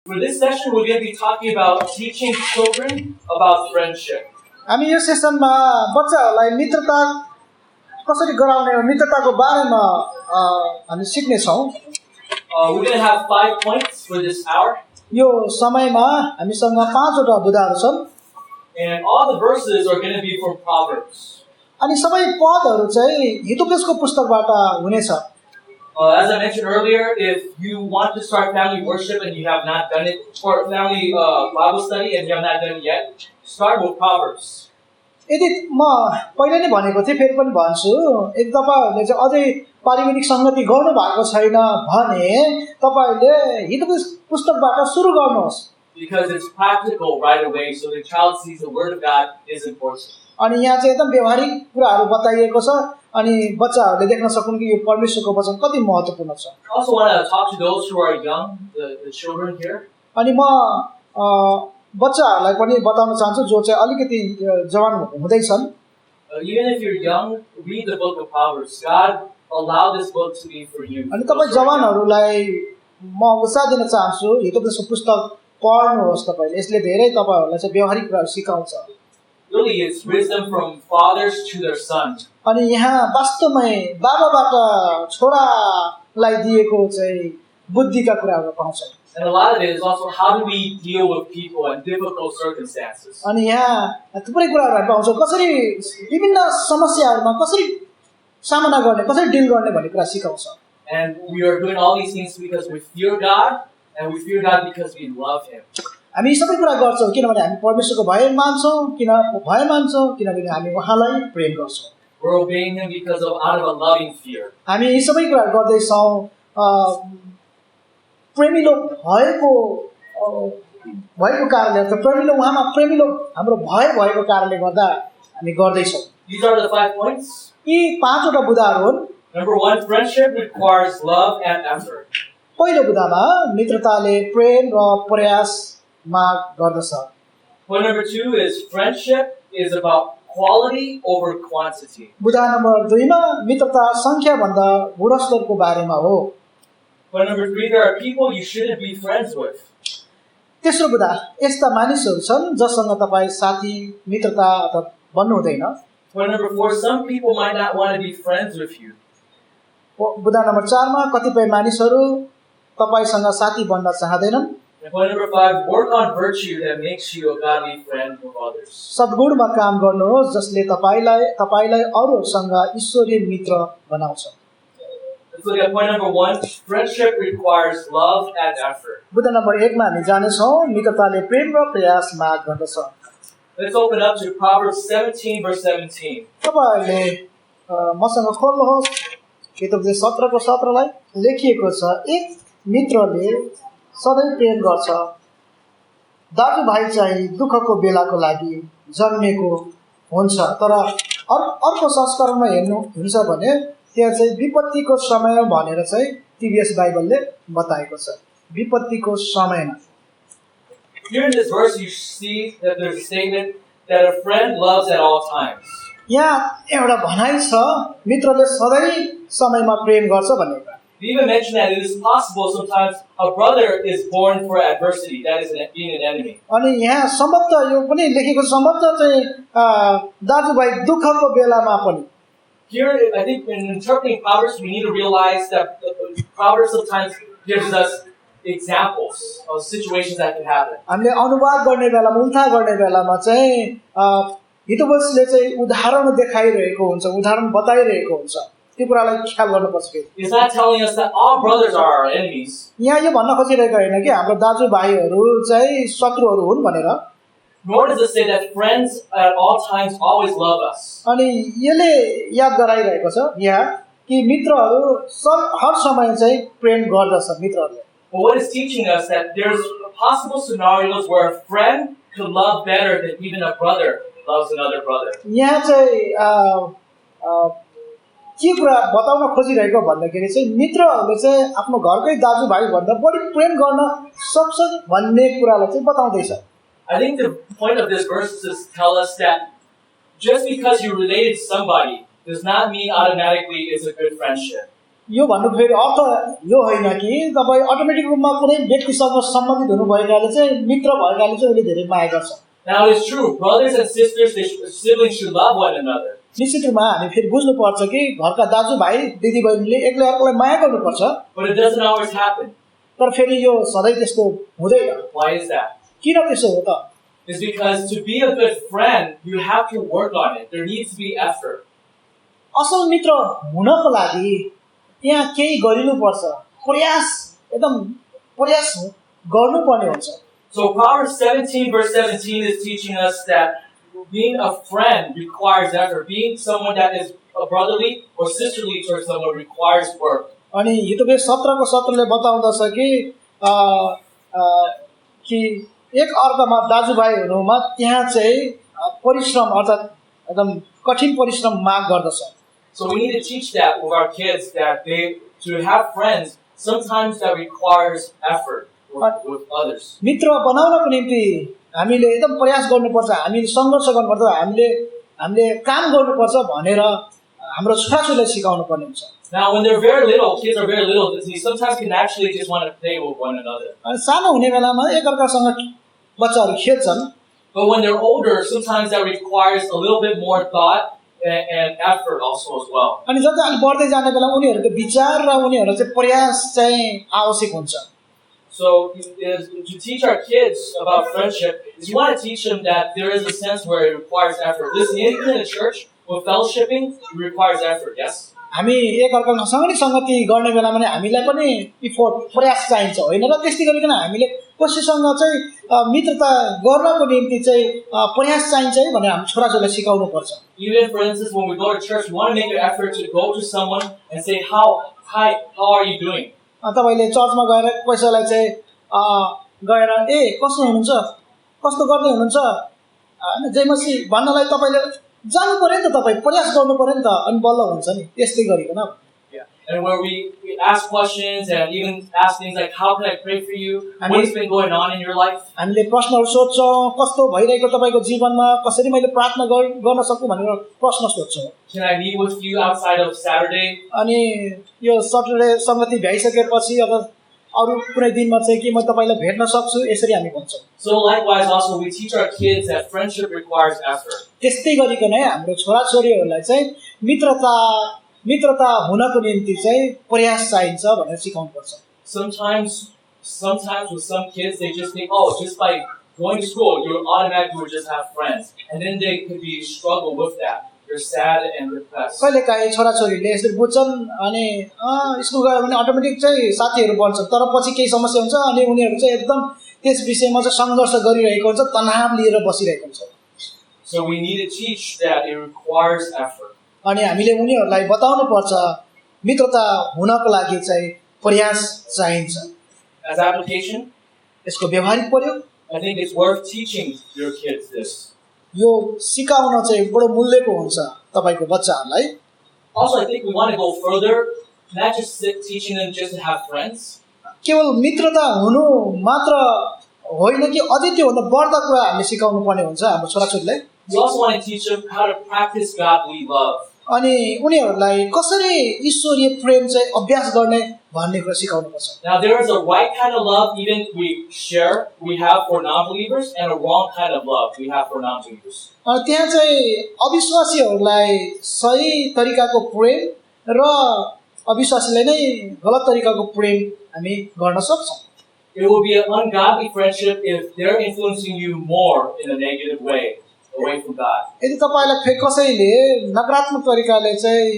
For this session, we're going to be talking about teaching children about friendship. हामी यो सेसनमा बच्चाहरूलाई मित्रता कसरी गराउने हो मित्रताको बारेमा हामी सिक्ने छौं। We're going to have 5 points for this hour. यो समयमा हामीसँग 5 वटा बुदाहरू छन् And all the verses are going to be from Proverbs. अनि सबै पदहरू चाहिँ हितोपदेशको पुस्तकबाट हुनेछ। As I mentioned earlier, if you want to start family worship and you have not done it, or family Bible study and you have not done it yet, start with Proverbs. यदि म पहिले नै भनेको थिएँ फेरि पनि भन्छु, यदि तपाईहरुले चाहिँ अझै पारिवारिक संगति गर्नु भएको छैन भने तपाईले हितोपदेश पुस्तकबाट सुरु गर्नुहोस्। Because it's practical right away, so the child sees the word of God is important. अनि यहाँ चाहिँ एकदम व्यवहारिक कुराहरू बताइएको छ अनि बच्चाहरूले देख्न सकुन् कि यो परमेश्वरको वचन कति महत्त्वपूर्ण छ। I also want to talk to those who are young, the children here. अनि म बच्चाहरूलाई पनि बताउन चाहन्छु जो चाहिँ अलिकति जवान हुँदै छन्। Even if you're young, read the book of Proverbs. God allowed this book to be for you. अनि तपाई जवानहरूलाई म उत्साह दिन चाहन्छु हितोपदेशको पुस्तक पढ्नुहोस् तपाईले। यसले धेरै तपाईहरुलाई चाहिँ व्यवहारिक कुराहरू सिकाउँछ। Really, it's wisdom from fathers to their sons. अनि यहाँ वास्तवमै बाबाबाट छोरालाई दिएको चाहिँ बुद्धिका कुराहरू पाउँछ। And a lot of it is also how do we deal with people in difficult circumstances. अनि यहाँ थुप्रै कुराहरू हामी पाउँछौँ कसरी विभिन्न समस्याहरूमा कसरी सामना गर्ने कसरी डिल गर्ने भन्ने कुरा सिकाउँछ। And we are doing all these things because we fear God, and we fear God because we love Him. हामी सबै कुरा गर्छौँ किनभने हामी परमेश्वरको भय मान्छौँ किनभने हामी उहाँलाई प्रेम गर्छौँ। We're obeying Him because of out of a loving fear. हामी यी सबै कुरा गर्दै छौँ प्रेमिलो भएको कारणले अथवा प्रेमिलो उहाँमा प्रेमिलो हाम्रो भय भएको कारणले गर्दा हामी गर्दै छौँ। These are the 5 points. यी 5 वटा बुदाहरू हुन्। Number 1, friendship requires love and effort. पहिलो बुदामा मित्रताले प्रेम र प्रयास माग गर्दछ। Point number 2 is friendship is about quality over quantity. बुदा नम्बर 2 मा मित्रता संख्या भन्दा गुणस्तरको बारेमा हो। Point number 3, there are people you shouldn't be friends with. तेस्रो बुदा यस्ता मानिसहरू छन् जससँग तपाई साथी मित्रता अथवा बन्नु हुँदैन। Point number 4, some people might not want to be friends with you. बुदा नम्बर 4 मा कतिपय मानिसहरू तपाईसँग साथी बन्न चाहदैनन्। And point number 5, work on virtue that makes you a godly friend with others. सद्गुणमा काम गर्नुहोस् जसले तपाईलाई अरूसँग ईश्वरीय मित्र बनाउँछ। Let's look at point number 1, friendship requires love and effort. बुदा नम्बर 1 मा हामी जानेछौँ मित्रताले प्रेम र प्रयास माग गर्दछ। Let's open up to Proverbs 17 verse 17. तपाईले मसँग खोल्नुहोस् हितोपदेश 17 को 17 लाई लेखिएको छ एक मित्रले सधैँ प्रेम गर्छ दाजुभाइ चाहिँ दुःखको बेलाको लागि जन्मेको हुन्छ तर अर्को संस्करणमा हुन्छ भने त्यहाँ चाहिँ विपत्तिको समय भनेर चाहिँ टिभीएस बाइबलले बताएको छ विपत्तिको समयमा। Here in this verse you see that there's a statement that a friend loves at all times. यहाँ एउटा भनाइ छ मित्रले सधैँ समयमा प्रेम गर्छ भन्ने कुरा। We even mentioned that it is possible sometimes a brother is born for adversity, that is being an enemy. अनि यहाँ सम्बन्ध यो पनि लेखेको सम्बन्ध चाहिँ दाजुभाइ दुःखको बेलामा पनि। Here, I think in interpreting Proverbs, we need to realize that Proverbs sometimes gives us examples of situations that can happen. हामीले अनुवाद गर्ने बेलामा उल्था गर्ने बेलामा चाहिँ हितोपदेशले चाहिँ उदाहरण देखाइरहेको हुन्छ उदाहरण बताइरहेको हुन्छ त्यो कुरालाई ख्याल गर्नुपर्छ। It's not telling us that all brothers are our enemies. यहाँ यो भन्न खोजिरहेको होइन कि हाम्रो दाजुभाइहरू चाहिँ शत्रुहरू हुन् भनेर। Nor does it say that friends at all times always love us. अनि यसले याद गराइरहेको छ यहाँ कि मित्रहरू हर समय चाहिँ प्रेम गर्दछ मित्रहरूले। But what it's teaching us that there's possible scenarios where a friend could love better than even a brother loves another brother. यहाँ चाहिँ के कुरा बताउन खोजिरहेको भन्दाखेरि चाहिँ मित्रहरूले चाहिँ आफ्नो घरकै दाजुभाइ भन्दा बढी प्रेम गर्न सक्छ भन्ने कुरालाई चाहिँ बताउँदैछ। I think the point of this verse is to tell us that just because you related to somebody does not mean automatically it's a good friendship. यो भन्नु फेरि अर्थ यो होइन कि तपाईँ अटोमेटिक रूपमा कुनै व्यक्तिसँग सम्बन्धित हुनुभएकाले चाहिँ मित्र भएकाले चाहिँ उसले धेरै माया गर्छ। Now it's true, brothers and sisters, siblings should love one another. निश्चित रूपमा हामी फेरि बुझ्नुपर्छ कि घरका दाजुभाइ दिदीबहिनीले एकले अर्कोलाई माया गर्नुपर्छ। But it doesn't always happen. तर फेरि यो सधैँ त्यस्तो हुँदैन। Why is that? किन त्यसो हो त? It's because to be a good friend, you have to work on it. There needs to be effort. असल मित्र हुनको लागि त्यहाँ केही गरिनुपर्छ, एकदम प्रयास गर्नुपर्ने हुन्छ। So Proverbs 17 verse 17 is teaching us that being a friend requires effort. Being someone that is a brotherly or sisterly towards someone requires work. अनि हितोपदेश 17 को 17 ले बताउँदछ कि एक अर्कामा दाजुभाइ हुनुमा त्यहाँ चाहिँ परिश्रम अर्थात् एकदम कठिन परिश्रम माग गर्दछ। So we need to teach that with our kids that to have friends sometimes that requires effort with others. मित्र बनाउनको निम्ति हामीले एकदम प्रयास गर्नुपर्छ, हामीले सङ्घर्ष गर्नुपर्छ, हामीले काम गर्नुपर्छ भनेर हाम्रो छोराछोरीलाई सिकाउनु पर्ने हुन्छ। Now when they're very little, kids are very little, they sometimes can naturally just want to play with one another. अनि सानो हुने बेलामा एकअर्कासँग बच्चाहरू खेल्छन्। But when they're older, sometimes that requires a little bit more thought and effort also as well. अनि जति अलि बढ्दै जाने बेला उनीहरूको विचार र उनीहरूको चाहिँ प्रयास चाहिँ आवश्यक हुन्छ। So to teach our kids about friendship is you want to teach them that there is a sense where it requires effort. Listen, anything in the church with fellowshipping requires effort, yes? हामी एकअर्कासँग सङ्गति गर्ने बेलामा हामीलाई पनि effort प्रयास चाहिन्छ होइन र त्यस्तै गरिकन हामीले कसैसँग चाहिँ मित्रता गर्नको निम्ति चाहिँ प्रयास चाहिन्छ है भनेर हामी छोराछोरीलाई सिकाउनु पर्छ। Even for instance when we go to church, we want to make an effort to go to someone and say how are you doing? तपाईले चर्चमा गएर कसैलाई चाहिँ गएर कस्तो हुनुहुन्छ, कस्तो गर्दै हुनुहुन्छ हैन जय मसीह भन्नलाई तपाईले जानु पर्यो नि त, तपाईँ प्रयास गर्नु पर्यो नि त, अनि बल्ल हुन्छ नि। त्यस्तै गरिकन and where we ask questions and even ask things like how can I pray for you, what's been going on in your life. हामीले प्रश्नहरू सोध्छौँ, कस्तो भइरहेको तपाईको जीवनमा, कसरी मैले प्रार्थना गर्न सकु भनेर प्रश्न सोध्छौँ। Can I meet with you outside of Saturday? अनि यो सटरडे संगति भ्याइसकेपछि अब अरु कुनै दिनमा चाहिँ के म तपाईलाई भेट्न सक्छु, यसरी हामी भन्छौँ। So likewise also we teach our kids that friendship requires effort. त्यस्तै गरिकन हाम्रो छोराछोरीहरूलाई चाहिँ मित्रता हुनको निम्ति चाहिँ प्रयास चाहिन्छ भनेर सिकाउनु पर्छ। Sometimes with some kids they just think, oh, just by going to school you automatically will just have friends, and then they could be struggle with that. They're sad and depressed. कहिलेकाहीँ छोराछोरीले यसरी बुझ्छन् अनि school गयो भने automatic चाहिँ साथीहरू बन्छन्, तर पछि केही समस्या हुन्छ अनि उनीहरू चाहिँ एकदम त्यस विषयमा चाहिँ सङ्घर्ष गरिरहेको हुन्छ, तनाव लिएर बसिरहेको हुन्छ। So we need to teach that it requires effort. अनि हामीले उनीहरूलाई बताउनु पर्छ मित्रता हुनको लागि चाहिँ प्रयास चाहिन्छ। As application, यसको व्यवहारिक प्रयोग I think it's worth teaching your kids this. यो सिकाउन चाहिँ बडो मूल्यको हुन्छ तपाईको बच्चाहरूलाई। Also, I think we want to go further, not just teaching them just to have friends. केवल मित्रता हुनु मात्र होइन कि अझै त्योभन्दा बढ्ता कुरा हामीले सिकाउनु पर्ने हुन्छ हाम्रो छोराछोरीलाई। We also want to teach them how to practice godly love. अनि उनीहरूलाई कसरी ईश्वरीय प्रेम चाहिँ अभ्यास गर्ने भन्ने कुरा सिकाउनु पर्छ। Now there is a right kind of love even we have for non-believers, and a wrong kind of love we have for non-believers. अनि त्यहाँ चाहिँ अविश्वासीहरूलाई सही तरिकाको प्रेम र अविश्वासीलाई नै गलत तरिकाको प्रेम हामी गर्न सक्छौँ। It will be an ungodly friendship if they're influencing you more in a negative way away from God. यदि तपाईलाई फेरि कसैले नकारात्मक तरिकाले चाहिँ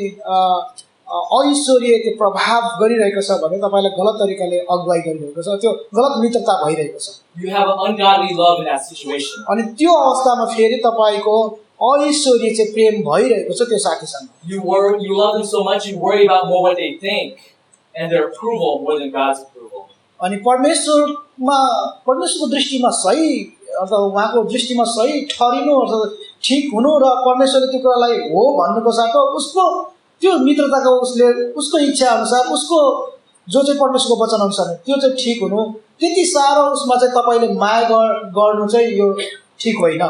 अईश्वरीय त्यो प्रभाव गरिरहेको छ भने तपाईलाई गलत तरिकाले अगुवाई गरिरहेको छ, त्यो गलत मित्रता भइरहेको छ। You have an ungodly love in that situation. अनि त्यो अवस्थामा फेरि तपाईको अईश्वरीय चाहिँ प्रेम भइरहेको छ त्यो साथीसँग। You love them so much you worry about more what they think and their approval more than God's approval. अनि परमेश्वरको दृष्टिमा सही अथवा उहाँको दृष्टिमा सही ठहरिनु अथवा ठिक हुनु र परमेश्वरले त्यो कुरालाई हो भन्नुको साथो उसको त्यो मित्रताको उसको इच्छा अनुसार उसको जो चाहिँ परमेश्वरको वचन अनुसार त्यो चाहिँ ठिक हुनु, त्यति साह्रो उसमा चाहिँ तपाईले माया गर्नु चाहिँ यो ठिक होइन।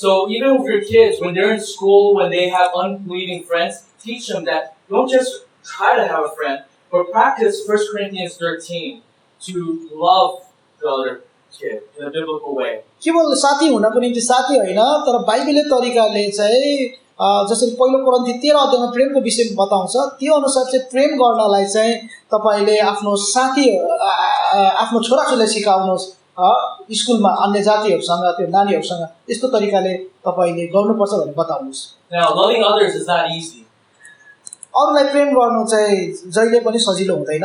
So even with your kids, when they're in school, when they have unbelieving friends, teach them that don't just try to have a friend, but practice 1 Corinthians 13 to love the other kid in a biblical way. केवल साथी हुनको निम्ति साथी होइन तर बाइबलीय तरिकाले चाहिँ जसरी पहिलो कोरिन्थी 13 अध्यायमा प्रेमको विषयमा बताउँछ त्यो अनुसार चाहिँ प्रेम गर्नलाई चाहिँ तपाईले आफ्नो साथी आफ्नो छोराछोरीलाई सिकाउनुहोस् स्कुलमा अन्य जातिहरुसँग त्यो नानीहरुसँग यस्तो तरिकाले तपाईले गर्नुपर्छ भनेर बताउनुहोस्। Now, loving others is not easy. अरूलाई प्रेम गर्नु चाहिँ जहिले पनि सजिलो हुँदैन।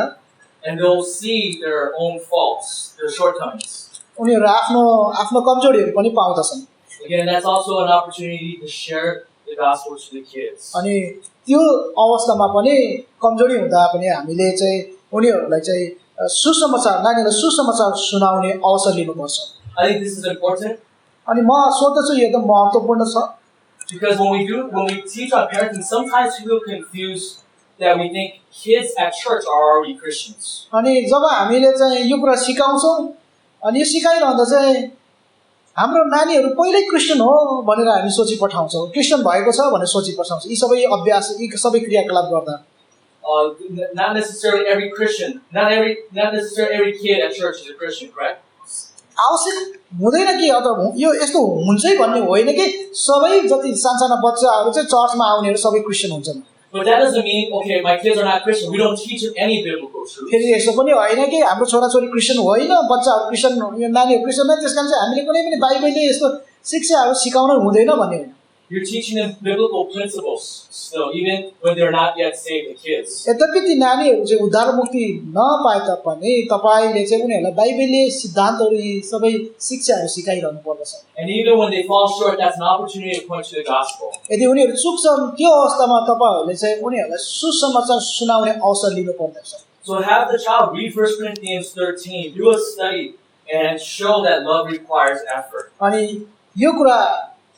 And they'll see their own faults, their shortcomings. उनीहरु आफ्नो कमजोरीहरु पनि पाउँदछन्। Again, that's also an opportunity to share the gospel to the kids. अनि त्यो अवस्थामा पनि कमजोरी हुँदा पनि हामीले चाहिँ उनीहरुलाई चाहिँ सुसमाचार नानीहरुलाई सुसमाचार सुनाउने अवसर लिनुपर्छ। I think this is important. अनि म सोच्दछु यो एकदम महत्त्वपूर्ण छ। Because when we teach on parenting, sometimes people confuse that we think kids at church are already Christians. अनि जब हामीले चाहिँ यो कुरा सिकाउँछौं अनि यो सिकाइरहँदा चाहिँ हाम्रो नानीहरु पहिल्यै क्रिस्चियन हो भनेर हामी सोची पठाउँछौं, क्रिस्चियन भएको छ भनेर सोची पठाउँछौं। यी सबै अभ्यास यी सबै क्रियाकलाप गर्दा not necessarily every Christian, not necessarily every kid at church is a Christian, correct? आवश्यक हुँदैन कि अथवा यो यस्तो हुन्छै भन्ने होइन कि सबै जति सानसाना बच्चाहरु चाहिँ चर्चमा आउनेहरु सबै क्रिस्चियन हुन्छन्। But that doesn't mean, okay, my kids are not Christian, we don't teach them any biblical truth. फेरि यस्तो पनि होइन कि हाम्रो छोराछोरी क्रिस्चियन होइन, बच्चाहरु क्रिस्चियन यो नानीहरु क्रिस्चियन होइन, त्यसकारण चाहिँ हामीले कुनै पनि बाइबलले यस्तो शिक्षाहरु सिकाउन हुँदैन भन्ने होइन। You're teaching them biblical principles still, even when they're not yet saved, the kids. यद्यपि ती नानीहरु चाहिँ उद्धार मुक्ति नपाए तापनि तपाईले चाहिँ उनीहरुलाई बाइबलीय सिद्धान्तहरु सबै शिक्षाहरु सिकाइरहनु पर्दछ। And even when they fall short, that's an opportunity to point to the gospel. यदि उनीहरु चुक्छन् त्यो अवस्थामा तपाईहरुले चाहिँ उनीहरुलाई सुसमाचार सुनाउने अवसर लिनु पर्दछ। So have the child read 1 Corinthians 13, do a study, and show that love requires effort. अनि यो कुरा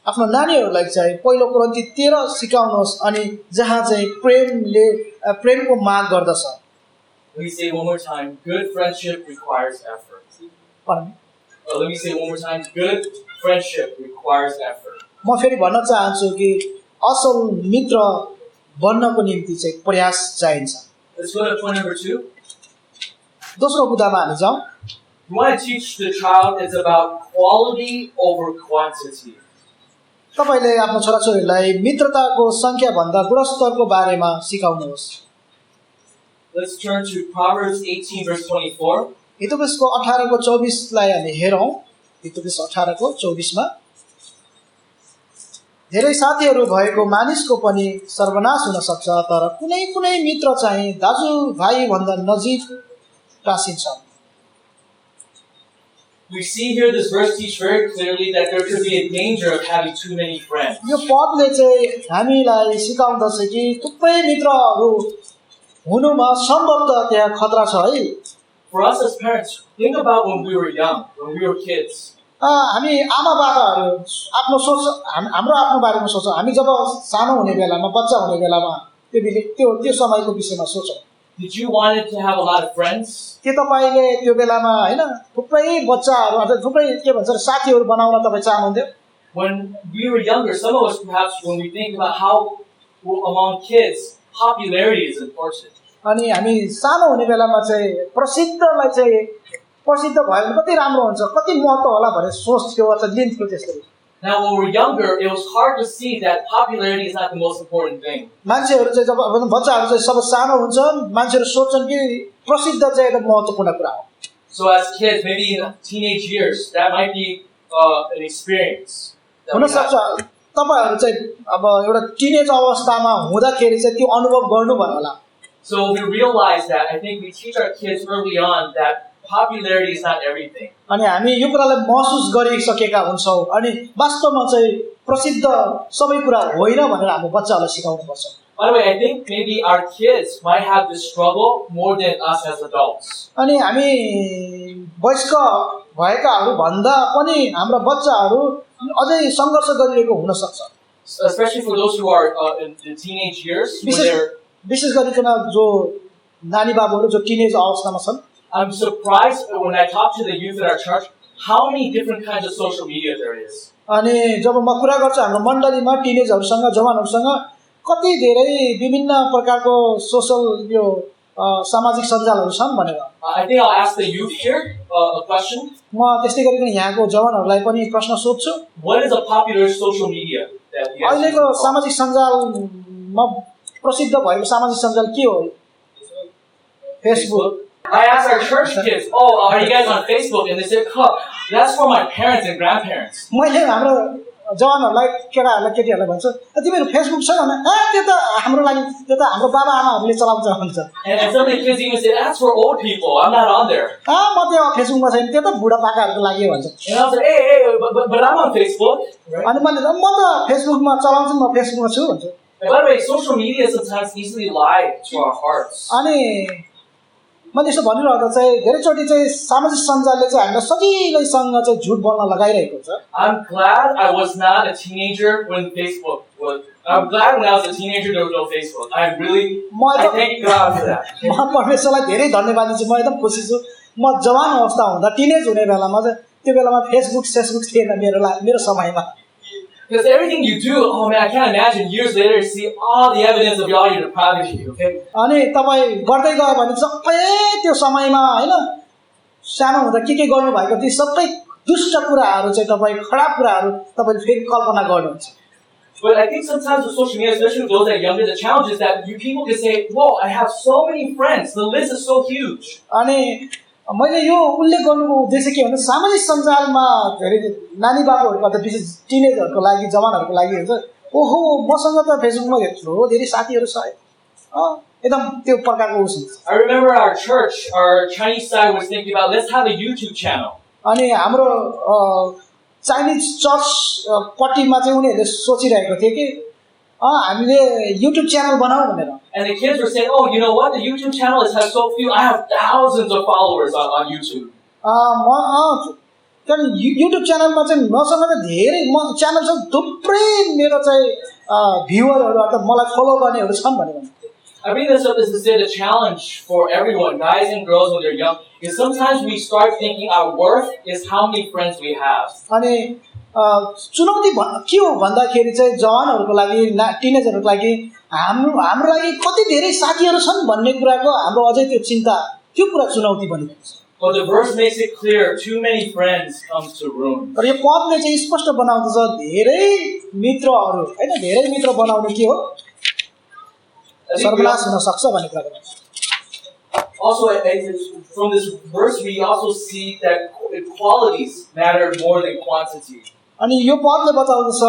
आफ्नो नानीहरुलाई चाहिँ पहिलो कोरिन्थी 13 सिकाउनुहोस् अनि जहाँ चाहिँ प्रेमको माग गर्दछ। Let me say one more time, good friendship requires effort. Let me say one more time, good friendship requires effort. म फेरि भन्न चाहन्छु कि असल मित्र बन्नको निम्ति चाहिँ प्रयास चाहिन्छ। Let's go to point number 2. दोस्रो बुदामा हामी जाउँ। You want to teach the child it's about quality over quantity. तपाईले आफ्नो छोराछोरीलाई मित्रताको संख्या भन्दा गुणस्तरको बारेमा सिकाउनुहोस्। Let's turn to Proverbs 18 verse 24. हितोपदेशको 18 को 24 लाई हामी हेरौं। हितोपदेश 18 को 24 मा धेरै साथीहरु भएको मानिसको पनि सर्वनाश हुन सक्छ, तर कुनै कुनै मित्र चाहिँ दाजुभाइ भन्दा नजिक टाँसिन्छ। We see here this verse teach very clearly that there could be a danger of having too many friends. यो पदले चाहिँ हामीलाई सिकाउँदछ कि थुप्रै मित्रहरु हुनुमा सम्भवतः त्यहाँ खतरा छ है। For us as parents, think about when we were young, when we were kids. हामी आमाबाबाहरु आफ्नो सोच हाम्रो आफ्नो बारेमा सोचौं। हामी जब सानो हुने बेलामा बच्चा हुने बेलामा त्यो समयको विषयमा सोचौं। Did you want to have a lot of friends? के तपाईले त्यो बेलामा हैन थुप्रै बच्चाहरु अथवा थुप्रै के भन्छ साथीहरु बनाउन तपाई चाहनुहुन्थ्यो? When we were younger, some of us perhaps when we think about how among kids popularity is important. अनि हामी सानो हुने बेलामा चाहिँ प्रसिद्धलाई चाहिँ प्रसिद्ध भयो भने कति राम्रो हुन्छ, कति महत्त्व होला भनेर सोच्थ्यो अथवा लिन्थ्यो त्यसरी। Now when we were younger, it was hard to see that popularity is not the most important thing. मान्छेहरु चाहिँ जब बच्चाहरु चाहिँ सब सानो हुन्छ, मान्छेहरु सोच्छन् कि प्रसिद्ध चाहिँ एउटा महत्त्वपूर्ण कुरा हो। So as kids, maybe in teenage years, that might be an experience. हुन सक्छ तपाईहरु चाहिँ अब एउटा टिनेज अवस्थामा हुँदाखेरि चाहिँ त्यो अनुभव गर्नुभयो होला। So we realize that I think we teach our kids early on that popularity is not everything. अनि हामी यो कुरालाई महसुस गरिसकेका हुन्छौं अनि वास्तवमा चाहिँ प्रसिद्ध सबै कुरा होइन भनेर हाम्रो बच्चाहरूलाई सिकाउनु पर्छ। By the way, I think maybe our kids might have this struggle more than us as adults. अनि हामी वयस्क भएकाहरु भन्दा पनि हाम्रो बच्चाहरु अझै सङ्घर्ष गरिरहेको हुन सक्छ। Especially for those who are in the teenage years. विशेष गरिकन जो नानी बाबुहरु जो टिनेज अवस्थामा छन्। I'm surprised when I talk to the youth at our church how many different kinds of social media there is. अनि जब म कुरा गर्छु हाम्रो मण्डलीमा टिनेजहरुसँग जवानहरुसँग कति धेरै विभिन्न प्रकारको सोशल यो सामाजिक सञ्जालहरू छन् भनेर I think I'll ask the youth here a question. म त्यस्तै गरिकन यहाँको जवानहरूलाई पनि प्रश्न सोध्छु What is a popular social media that you guys अहिलेको use? सामाजिक सञ्जालमा प्रसिद्ध भएको सामाजिक सञ्जाल के हो Facebook I asked our church kids, "Oh, are you guys on Facebook?" And they said, "Huh, that's for my parents and grandparents." मैले हाम्रो जवानहरूलाई केटाहरूलाई केटीहरूलाई भन्छु तिमीहरू फेसबुक छ भने त्यो त हाम्रो लागि त्यो त हाम्रो बाबा आमाहरूले चलाउँछ भन्छ And some of the kids even say, "That's for old people. I'm not on there." म त्यो फेसबुकमा छैन त्यो त बुढापाकाहरूको लागि भन्छ And I was like, "Hey, but I'm on Facebook." Right? अनि मैले म त फेसबुकमा चलाउँछु म फेसबुकमा छु भन्छु And by the way, social media sometimes easily lie to our hearts. अनि मैले यसो भनिरहँदा चाहिँ धेरैचोटि चाहिँ सामाजिक सञ्जालले चाहिँ हामीलाई सजिलैसँग चाहिँ झुट बोल्न लगाइरहेको छ I'm glad I was not a teenager when Facebook was. I'm glad when I was a teenager there was no Facebook. I thank God for that. म परमेश्वरलाई धेरै धन्यवाद दिन्छु म एकदम खुसी छु म जवान अवस्था हुँदा टिनेज हुने बेलामा चाहिँ त्यो बेलामा फेसबुक थिएन मेरो समयमा Because everything you do, oh man, I can't imagine years later to see all the evidence of all your depravity, okay? अनि तपाईँ गर्दै गयो भने सबै त्यो समयमा हैन सानो हुँदा के गर्नु भएको ती सबै दुष्ट कुराहरू चाहिँ तपाईँ खराब कुराहरू तपाईँले फेरि कल्पना गर्नुहुन्छ But I think sometimes with social media, especially with those that are younger, the challenge is that you people can say, "Whoa, I have so many friends. The list is so huge." अनि मैले यो उल्लेख गर्नुको उद्देश्य के भन्दा सामाजिक सञ्जालमा धेरै नानी बाबुहरूको अथवा विशेष टिनेजहरूको लागि जवानहरूको लागि हुन्छ ओहो मसँग त फेसबुकमा यत्रो धेरै साथीहरू छ एकदम त्यो प्रकारको उस हुन्छ I remember our church, our Chinese side was thinking about, let's have a YouTube channel. अनि हाम्रो चाइनिज चर्च पट्टिमा चाहिँ उनीहरूले सोचिरहेको थिए कि हामीले युट्युब च्यानल बनाऊ भनेर And the kids were saying, "Oh, you know what? The YouTube channel has so few. I have thousands of followers on YouTube." YouTube च्यानलमा चाहिँ मसँग त धेरै च्यानल छ थुप्रै मेरो चाहिँ भ्युअरहरू अर्थात् मलाई फलो गर्नेहरू छन् भनेर I bring this up is to say the challenge for everyone, guys and girls when they're young, is sometimes we start thinking our worth is how many friends we have. अनि चुनौती के हो भन्दाखेरि चाहिँ जवानहरूको लागि टिनेजरहरूको लागि हाम्रो लागि कति धेरै साथीहरू छन् भन्ने कुराको हाम्रो अझै त्यो चिन्ता त्यो कुरा चुनौती बनिन्छ But the verse makes it clear, too many friends comes to ruin. तर यो पदले चाहिँ स्पष्ट बनाउँदछ धेरै मित्रहरू हैन धेरै मित्र बनाउने के हो सर्वनाश हुन सक्छ भन्ने कुरा गर्छ Also, from this verse, we also see that qualities matter more than quantity. अनि यो पदले बताउँदछ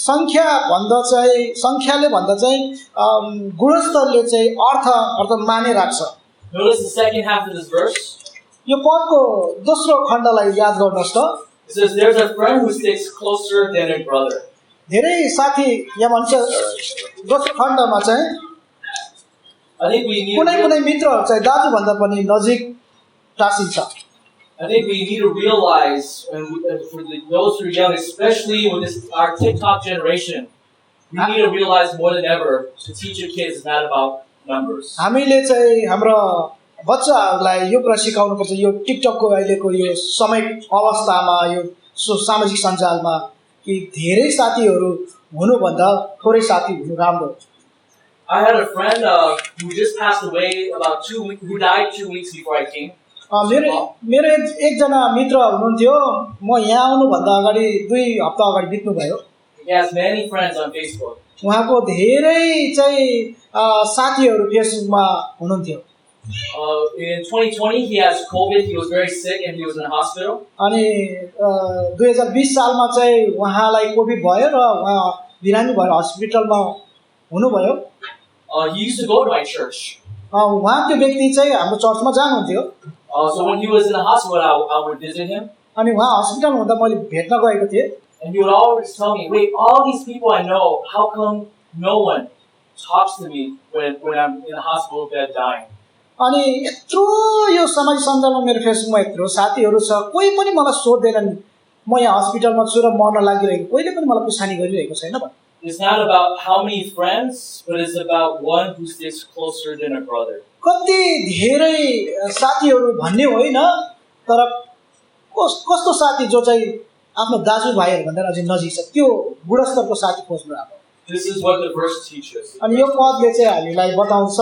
संख्याले भन्दा चाहिँ गुणस्तरले चाहिँ अर्थ माने राख्छ Notice the second half of this verse. यो पदको दोस्रो खण्डलाई याद गर्नुहोस् त It says, "There's a friend who sticks closer than a brother." धेरै साथी यहाँ भन्छ दोस्रो खण्डमा चाहिँ I think we need. कुनै मित्रहरू चाहिँ दाजुभन्दा पनि नजिक टाँसिन्छ I think we need to realize, for those who are young, especially with our TikTok generation, we need to realize more than ever to teach your kids it's not about numbers. हामीले चाहिँ हाम्रो बच्चाहरूलाई यो कुरा सिकाउनुपर्छ यो टिकटकको अहिलेको यो समय अवस्थामा यो सामाजिक सञ्जालमा कि धेरै साथीहरू हुनुभन्दा थोरै साथी हुनु राम्रो I had a friend who just passed away who died 2 weeks before I came. मेरो एकजना मित्र हुनुहुन्थ्यो म यहाँ आउनुभन्दा अगाडि 2 हप्ता अगाडि बित्नुभयो He has many friends on Facebook. उहाँको धेरै चाहिँ साथीहरू फेसबुकमा हुनुहुन्थ्यो In 2020 he has COVID. He was very sick and he was in the hospital. अनि 2020 सालमा चाहिँ उहाँलाई कोभिड भयो र उहाँ बिरामी भएर हस्पिटलमा हुनुभयो He used to go to my church. उहाँ त्यो व्यक्ति चाहिँ हाम्रो चर्चमा जानुहुन्थ्यो So when he was in the hospital, I would visit him. अनि उहाँ हस्पिटलमा हुँदा मैले भेट्न गएको थिएँ And he would always tell me, "Wait, all these people I know, how come no one talks to me when I'm in the hospital bed dying?" अनि यत्रो यो सामाजिक सञ्जालमा मेरो फेसबुकमा यत्रो साथीहरू छ कोही पनि मलाई सोध्दैनन् म यहाँ हस्पिटलमा छु र मर्न लागिरहेको कोहीले पनि मलाई पुछानी गरिरहेको छैन भने It's not about how many friends, but it's about one who sticks closer than a brother. कति धेरै साथीहरू भन्ने होइन तर कस्तो साथी जो चाहिँ आफ्नो दाजुभाइहरू भन्दा अझै नजिक छ त्यो गुणस्तरको साथी खोज्नु राम्रो This is what the verse teaches. अनि यो पदले चाहिँ हामीलाई बताउँछ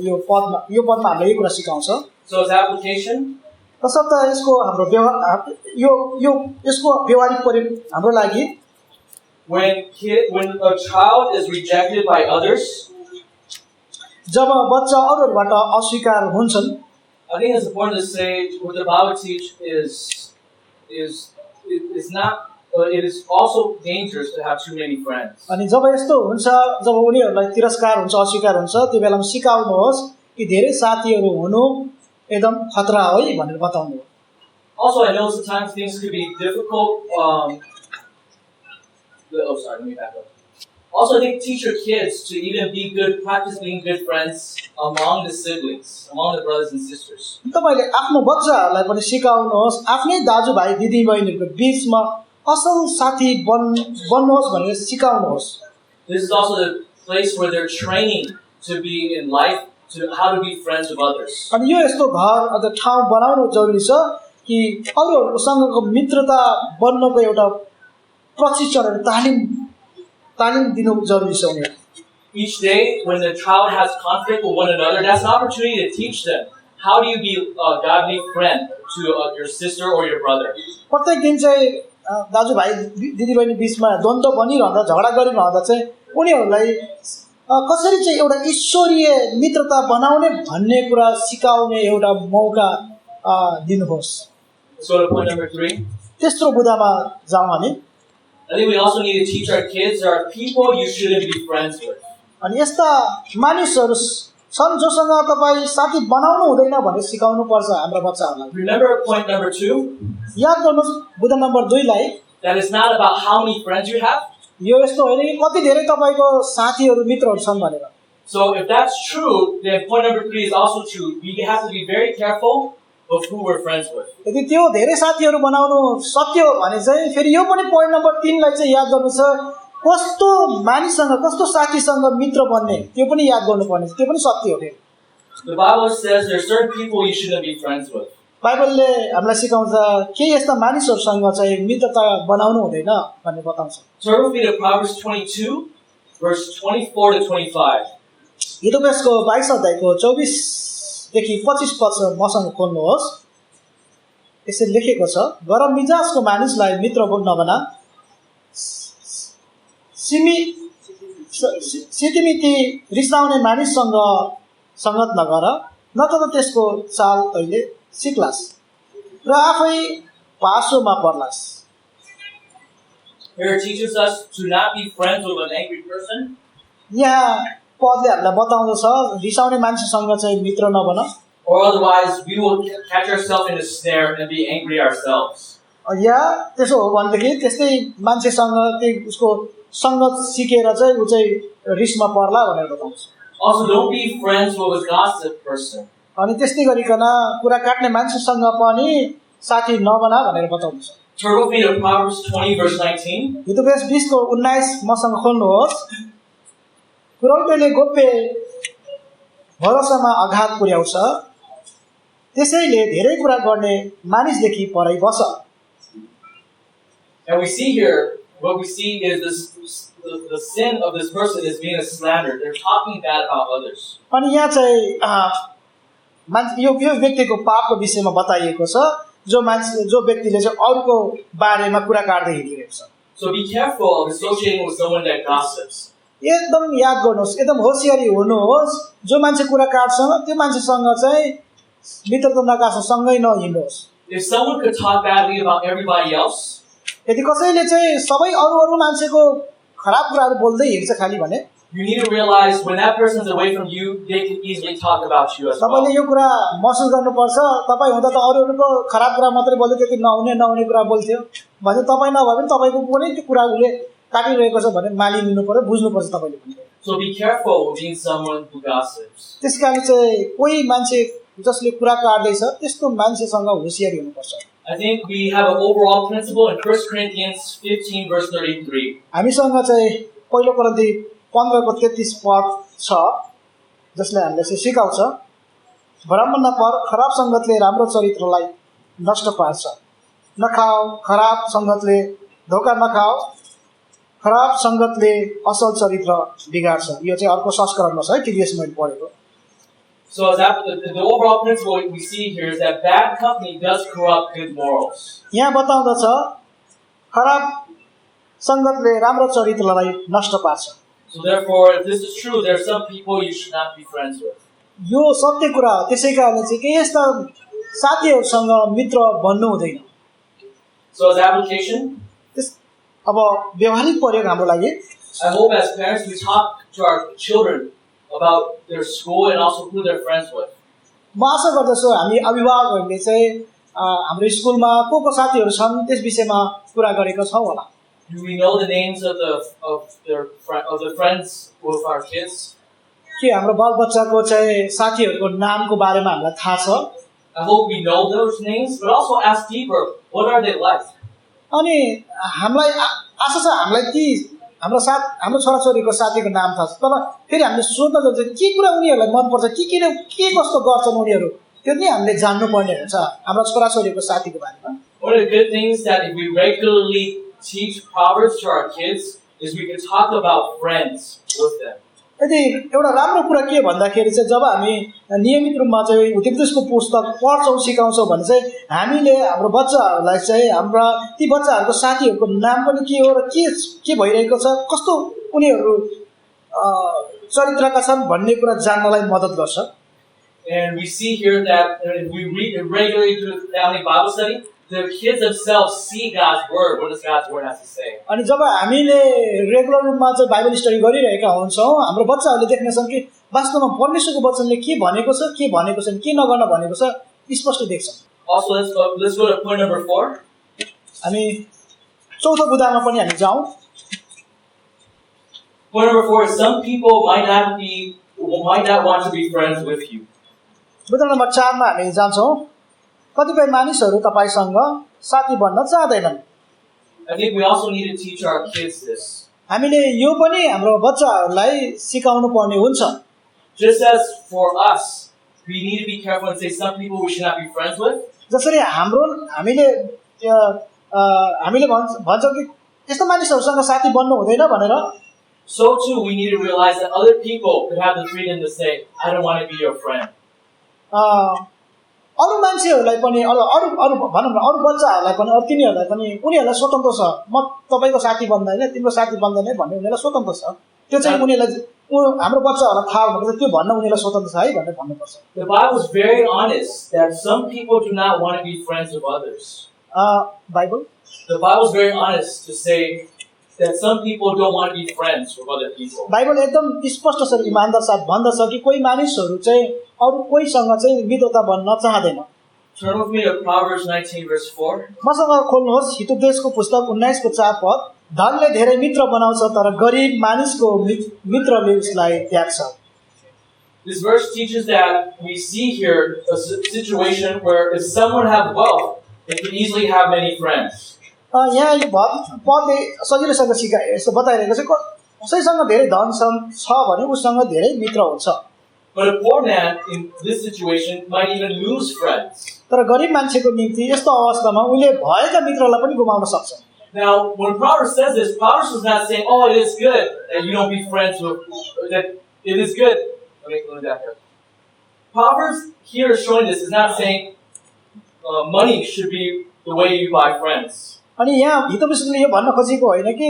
यो पदमा हामीलाई यो कुरा सिकाउँछ। So its application, तसर्थ यसको हाम्रो व्यवहार यसको व्यवहारिक प्रयोग हाम्रो लागि when a child is rejected by others, जब बच्चा अरूहरूबाट अस्वीकार हुन्छन्, I think it's important to say what the Bible teach is not. It is also dangerous to have too many friends. अनि जब यस्तो हुन्छ, जब उनीहरूलाई तिरस्कार हुन्छ, अस्वीकार हुन्छ, त्यो बेलामा सिकाउनुहोस् कि धेरै साथीहरू हुनु एकदम खतरा हो भनेर बताउनु। Also, I know sometimes things could be difficult. Let me back up. Also, I think teach your kids to even practice being good friends among the siblings, among the brothers and sisters. तपाईले आफ्नो बच्चाहरूलाई पनि सिकाउनुहोस् आफ्नै दाजुभाइ दिदीबहिनीहरूको बीचमा असल साथी बन्नुहोस् भनेर सिकाउनुहोस्। This is also the place where they're training to be in life, to how to be friends with others. अनि यो यस्तो घर अथवा ठाउँ बनाउनु जरुरी छ कि अरूहरूसँगको मित्रता बन्नको एउटा प्रशिक्षण तालिम दिनु जरुरी छ उनीहरुलाई। Each day, when the child has conflict with one another, that's an opportunity to teach them how do you be a godly friend to your sister or your brother. प्रत्येक दिन चाहिँ दाजुभाइ दिदीबहिनी बीचमा द्वन्द्व बनिरहँदा झगडा गरिरहँदा चाहिँ उनीहरूलाई कसरी चाहिँ एउटा ईश्वरीय मित्रता बनाउने भन्ने कुरा सिकाउने एउटा मौका दिनुहोस्। So to point number 3. तेस्रो बुदामा जाउँ हामी। I think we also need to teach our kids there are people you shouldn't be friends with. अनि यस्ता मानिसहरू छन् जोसँग तपाईँ साथी बनाउनु हुँदैन भनेर सिकाउनु पर्छ हाम्रो बच्चाहरूलाई। Remember point number 2? याद गर्नुहोस् बुदा नम्बर 2 लाई that it's not about how many friends you have. यो यस्तो होइन कि कति धेरै तपाईको साथीहरू मित्रहरू छन् भनेर। So if that's true, then point number 3 is also true. We have to be very careful of who we're friends with. यदि त्यो धेरै साथीहरू बनाउनु सत्य हो भने चाहिँ फेरि यो पनि पोइन्ट नम्बर 3 लाई चाहिँ याद गर्नु छ कस्तो मानिससँग कस्तो साथीसँग मित्र बन्ने त्यो पनि याद गर्नुपर्ने त्यो पनि सत्य हो। The Bible says there are certain people you shouldn't be friends with. बाइबलले हामीलाई सिकाउँछ के यस्ता मानिसहरूसँग चाहिँ मित्रता बनाउनु हुँदैन भन्ने बताउँछ। Turn with me to Proverbs 22 verse 24 to 25. हितोपदेशको 22 अध्यायको 24 देखि 25 पद मसँग खोल्नुहोस्। यसरी लेखेको छ गरम मिजाजको मानिसलाई मित्र नबना सितिमिति रिसाउने मानिससँग संगत नगर न त त्यसको चाल तैले सिक्लास् र आफै पासोमा पर्लास्। Here it teaches us to not be friends with an angry person. यहाँ पदले हामीलाई बताउँदछ रिसाउने मान्छेसँग चाहिँ मित्र नबन or otherwise we will catch ourselves in a snare and be angry ourselves. या त्यसो हो भनेदेखि त्यस्तै मान्छेसँग त्यो उसको संगत सिकेर चाहिँ उ चाहिँ रिसमा पर्ला भनेर बताउँछ। Also don't be friends with a gossip person. अनि त्यस्तै गरिकन कुरा काट्ने मान्छेसँग पनि साथी नबना भनेर बताउँछ। Turn with me to Proverbs 20 verse 19. Hitopadesha 20 को 19 मसँग खोल्नुहोस्। पुरौटेले गोप्य भरोसामा आघात पुर्याउँछ त्यसैले धेरै कुरा गर्ने मानिसदेखि परै बस। And we see here, what we see is the sin of this person is being a slander. They're talking bad about others. अनि यहाँ चाहिँ यो व्यक्तिको पापको विषयमा बताइएको छ जो व्यक्तिले चाहिँ अरूको बारेमा कुरा काट्दै हिँडिरहेको छ। So be careful of associating with someone that gossips. एकदम याद गर्नुहोस् एकदम होशियारी हुनुहोस् जो मान्छे कुरा काट्छ त्यो मान्छेसँग चाहिँ मित्रता नकार्नु सँगै नहिँड्नुहोस्। If someone could talk badly about everybody else, यदि कसैले चाहिँ सबै अरू मान्छेको खराब कुराहरू बोल्दै हिँड्छ खाली भने you need to realize when that person is away from you, they can easily talk about you as well. तपाईले यो कुरा महसुस गर्नुपर्छ तपाई हुँदा त अरूको खराब कुरा मात्रै बोल्दै त्यति नहुने कुरा बोल्थ्यो भने तपाई नभए पनि तपाईको पनि त्यो कुरा उले काटिरहेको छ भने मानिलिनु पर्यो बुझ्नुपर्छ तपाईले पनि। So be careful with being someone who gossips. त्यसकारण चाहिँ कोही मान्छे जसले कुरा काट्दैछ त्यस्तो मान्छेसँग होशियारी हुनुपर्छ। I think we have an overall principle in 1 Corinthians 15 verse 33. हामीसँग चाहिँ पहिलो कोरिन्थी 15 को 33 पद छ जसले हामीलाई चाहिँ सिकाउँछ भ्रम नपर खराब संगतले राम्रो चरित्रलाई नष्ट पार्छ नखाओ खराब संगतले धोका नखाओ खराब सङ्गतले असल चरित्र बिगार्छ। यो चाहिँ अर्को संस्करणमा छ है, टिडिएस मैले पढेको। So as the overall principle we see here is that bad company does corrupt good morals. यहाँ बताउँदछ खराब सङ्गतले राम्रो चरित्रलाई नष्ट पार्छ। So therefore, if this is true, there are some people you should not be friends with. यो सत्य कुरा हो। त्यसै कारणले चाहिँ के यस्ता साथीहरूसँग मित्र बन्नु हुँदैन। So as application, अब व्यवहारिक प्रयोग हाम्रो लागि I hope as parents we talk to our children about their school and also who they're friends with. म आशा गर्दछु हामी अभिभावकहरूले चाहिँ हाम्रो स्कुलमा को साथीहरू छन् त्यस विषयमा कुरा गरेका छौँ होला। Do we know the names of the friends with our kids? के हाम्रो बालबच्चाको चाहिँ साथीहरूको नामको बारेमा हामीलाई थाहा छ? I hope we know those names, but also ask deeper, what are they like? अनि हामीलाई आशा छ हामीलाई ती हाम्रो छोराछोरीको साथीको नाम थाहा छ, तर फेरि हामीले सोध्न जान्छ के कुरा उनीहरूलाई मनपर्छ, के कस्तो गर्छन् उनीहरू, त्यो नि हामीले जान्नुपर्ने हुन्छ हाम्रो छोराछोरीको साथीको बारेमा। One of the good things that if we regularly teach Proverbs to our kids is we can talk about friends with them. यदि एउटा राम्रो कुरा के भन्दाखेरि चाहिँ जब हामी नियमित रूपमा चाहिँ उपदेशको पुस्तक पढ्छौँ सिकाउँछौँ भने चाहिँ हामीले हाम्रो बच्चाहरूलाई चाहिँ हाम्रा ती बच्चाहरूको साथीहरूको नाम पनि के हो र के भइरहेको छ, कस्तो उनीहरू चरित्रका छन् भन्ने कुरा जान्नलाई मद्दत गर्छ। And we see here that if we read regularly through the family Bible study, the kids themselves see God's word. What does God's word have to say? अनि जब हामीले रेगुलर रूपमा चाहिँ बाइबल स्टडी गरिरहेका हुन्छौँ हाम्रो बच्चाहरूले देख्नेछन् कि वास्तवमा परमेश्वरको वचनले के भनेको छ, के भनेको छैन, के नगर्न भनेको छ स्पष्ट देख्छन्। Also, let's go to point number 4. हामी चौथो बुदामा पनि हामी जाउँ। Point number 4 is some people might not want to be friends with you. बुदा नम्बर 4 मा हामी जान्छौँ। कतिपय मानिसहरू तपाईसँग साथी बन्न चाहदैनन्। I think we also need to teach our kids this. हामीले यो पनि हाम्रो बच्चाहरूलाई सिकाउनु पर्ने हुन्छ। Just as for us, we need to be careful and say some people we should not be friends with. जसरी हामीले भन्छौँ कि यस्तो मानिसहरूसँग साथी बन्नु हुँदैन भनेर, So too, we need to realize that other people could have the freedom to say, I don't want to be your friend. अरू मान्छेहरूलाई पनि अरू भनौँ न अरू बच्चाहरूलाई पनि अरू तिनीहरूलाई पनि उनीहरूलाई स्वतन्त्र छ, म तपाईँको साथी बन्दैन, तिम्रो साथी बन्दैन भन्ने उनीहरूलाई स्वतन्त्र छ। त्यो चाहिँ उनीहरूलाई हाम्रो बच्चाहरूलाई थाहा हुनुपर्छ, त्यो भन्न उनीहरूलाई स्वतन्त्र छ है भनेर भन्नुपर्छ। The Bible is very honest that some people do not want to be friends with others. The Bible is very honest to say that some people don't want to be friends with other people. Bible एकदम स्पष्ट छ, इमानदार साथ भन्दछ कि कोही मानिसहरू चाहिँ अरू कोहीसँग चाहिँ मित्रता बन्न चाहदैन। Turn with me to Proverbs 19 verse 4. मसँग खोल्नुहोस् हितोपदेशको पुस्तक 19 को 4 पद। धनले धेरै मित्र बनाउँछ तर गरिब मानिसको मित्रले उसलाई त्याग्छ। This verse teaches that we see here a situation where if someone has wealth, they can easily have many friends. यहाँ पदले सजिलोसँग यस्तो बताइरहेको छ कसैसँग धेरै धन छ भने उसँग धेरै मित्र हुन्छ। But a poor man in this situation might even lose friends. तर गरिब मान्छेको निम्ति यस्तो अवस्थामा उले भएका मित्रलाई पनि गुमाउन सक्छ। Now, when Proverbs says this, Proverbs is not saying, "Oh, it is good that you don't be friends with that. It is good." Let me back up. Proverbs here is showing this is not saying money should be the way you buy friends. अनि यहाँ हितोपदेशले यो भन्न खोजेको होइन कि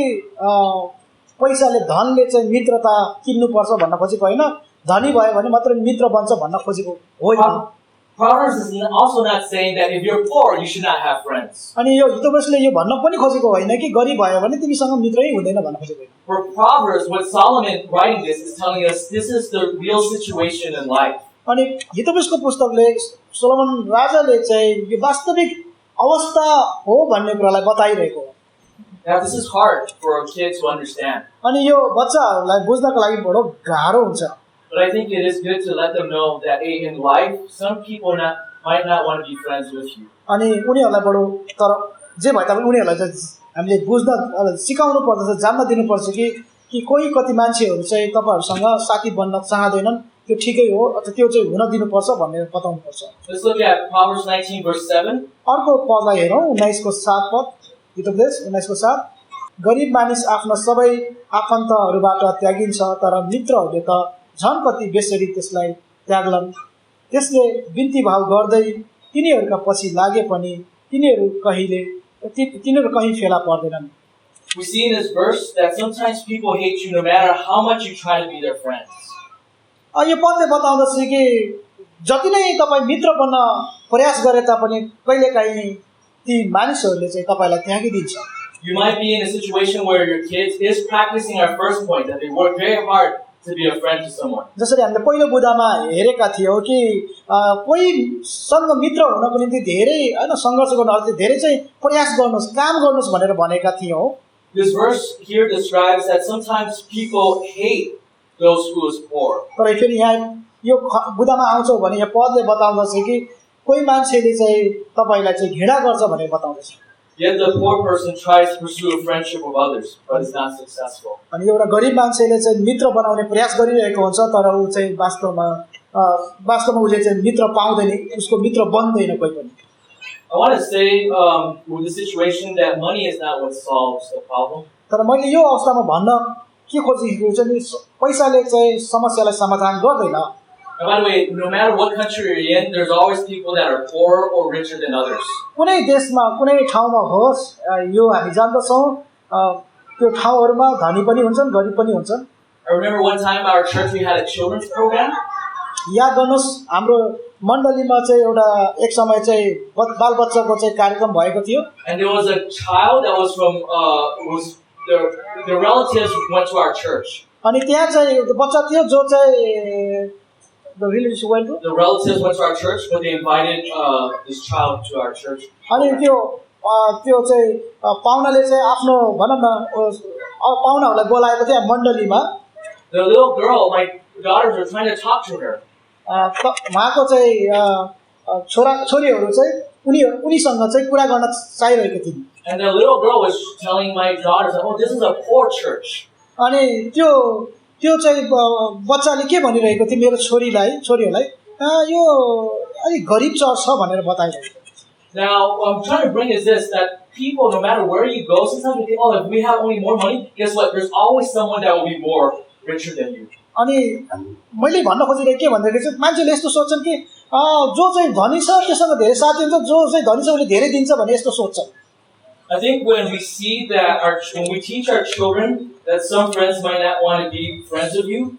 पैसाले धनले चाहिँ मित्रता किन्नुपर्छ भन्न खोजेको होइन, धनी भयो भने मात्र मित्र बन्छ भन्न खोजेको होइन। Proverbs is also not saying that if you're poor, you should not have friends. अनि यो हितोपदेशले यो भन्न पनि खोजेको होइन कि गरिब भयो भने तिमीसँग मित्रै हुँदैन भन्न खोजेको होइन। For Proverbs, what Solomon writing this is telling us this is the real situation in life. अनि हितोपदेशको पुस्तकले सोलोमन राजाले चाहिँ यो वास्तविक अवस्था हो भन्ने कुरालाई बताइरहेको हो। Now this is hard for a kid to understand. अनि यो बच्चाहरूलाई बुझ्नको लागि बडो गाह्रो हुन्छ। But I think it is good to let them know that in life, some people might not want to be friends with you. अनि उनीहरूलाई बडो तर जे भए तापनि उनीहरूलाई चाहिँ हामीले बुझ्न सिकाउनु पर्दछ, जान्न दिनुपर्छ कि कोही कति मान्छेहरू चाहिँ तपाईहरुसँग साथी बन्न चाहदैनन्, त्यो ठिकै हो अथवा त्यो चाहिँ हुन दिनुपर्छ भनेर बताउनु पर्छ। Let's look at Proverbs 19 verse 7. अर्को पदलाई हेरौँ 19 को 7 पद, हितोपदेश 19 को 7। गरिब मानिस आफ्ना सबै आफन्तहरूबाट त्यागिन्छ, तर मित्रहरूले त झन् कति बेसरी त्यसलाई त्याग्लान्। त्यसले बिन्ती भाव गर्दै तिनीहरूका पछि लागे पनि तिनीहरू कहीँ फेला पर्दैनन्। We see in this verse that sometimes people hate you no matter how much you try to be their friends. यो पदले बताउँदछ कि जति नै तपाईँ मित्र बन्न प्रयास गरे तापनि कहिलेकाहीँ ती मानिसहरूले चाहिँ तपाईँलाई त्यागिदिन्छ। You might be in a situation where your kids is practicing our first point, that they work very hard to be a friend to someone. जसरी हामीले पहिलो बुदामा हेरेका थियौँ कि कोहीसँग मित्र हुनको निम्ति धेरै हैन सङ्घर्ष गर्नु, धेरै चाहिँ प्रयास गर्नुहोस्, काम गर्नुहोस् भनेर भनेका थियौँ। This verse here describes that sometimes people hate those who is poor. तर फेरि यहाँ यो बुदामा आउँछौ भने यहाँ पदले बताउँदछ कि कोही मान्छेले चाहिँ तपाईलाई चाहिँ घृणा गर्छ भनेर बताउँदछ। Yet the poor person tries to pursue a friendship with others, but is not successful. अनि एउटा गरिब मान्छेले चाहिँ मित्र बनाउने प्रयास गरिरहेको हुन्छ, तर ऊ चाहिँ वास्तवमा उसले चाहिँ मित्र पाउँदैन, उसको मित्र बन्दैन कोही पनि। I want to say with the situation that money is not what solves the problem. तर मैले यो अवस्थामा भन्न के खोजेको छु नि, पैसाले चाहिँ समस्यालाई समाधान गर्दैन। And by the way, no matter what country you're in, there's always people that are poorer or richer than others. कुनै देशमा कुनै ठाउँमा होस्, यो हामी जान्दछौँ, त्यो ठाउँहरूमा धनी पनि हुन्छन्, गरिब पनि हुन्छन्। I remember one time our church we had a children's program. याद गर्नुहोस् हाम्रो मण्डलीमा चाहिँ एउटा एक समय चाहिँ बालबच्चाको चाहिँ कार्यक्रम भएको थियो। And there was a child that was from the relatives went to our church. अनि त्यहाँ चाहिँ बच्चा थियो जो चाहिँ the relatives went to our church, but they invited this child to our church. अनि त्यो चाहिँ पाहुनाले चाहिँ आफ्नो भनौँ न पाहुनाहरूलाई बोलाएको थियो मण्डलीमा। The little girl, my daughters were trying to talk to her. उहाँको चाहिँ छोरीहरू चाहिँ उनीसँग चाहिँ कुरा गर्न चाहिरहेको थिइन्। And the little girl was telling my daughters, "Oh, this is a poor church." अनि त्यो चाहिँ बच्चाले के भनिरहेको थियो मेरो छोरीहरूलाई, यो अलिक गरिब चर्च छ भनेर बताइरहेको। Now, what I'm trying to bring is this, that people, no matter where you go, sometimes we think, oh, if we have only more money, guess what? There's always someone that will be more richer than you. अनि मैले भन्न खोजिरहेको के भन्दाखेरि चाहिँ मान्छेले यस्तो सोच्छन् कि जो चाहिँ धनी छ त्यससँग धेरै साथ दिन्छ, जो चाहिँ धनी छ उसले धेरै दिन्छ भने यस्तो सोच्छन्। I think when we see that when we teach our children that some friends might not want to be friends with you,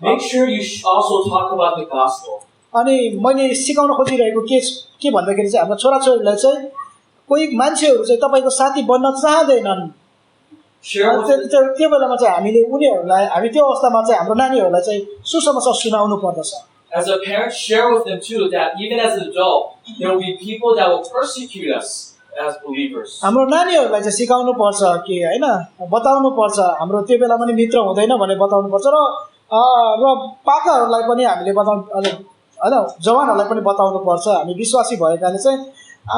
make sure you also talk about the gospel. अनि मैले सिकाउन खोजिरहेको के भन्दाखेरि चाहिँ हाम्रो छोराछोरीलाई चाहिँ कोही मान्छेहरू चाहिँ तपाईको साथी बन्न चाहँदैनन्। त्यो बेलामा चाहिँ हामी त्यो अवस्थामा चाहिँ हाम्रो नानीहरूलाई चाहिँ सुसमाचार सुनाउनु पर्दछ। As a parent, share with them too that even as an adult, there will be people that will persecute us as believers. हाम्रो नानीहरूलाई चाहिँ सिकाउनु पर्छ कि हैन, बताउनु पर्छ हाम्रो त्यो बेलामा नि मित्र हुँदैन भने बताउनु पर्छ र पाकाहरूलाई पनि हामीले बताउनु हैन, जवानहरूलाई पनि बताउनु पर्छ। हामी विश्वासी भएकाले चाहिँ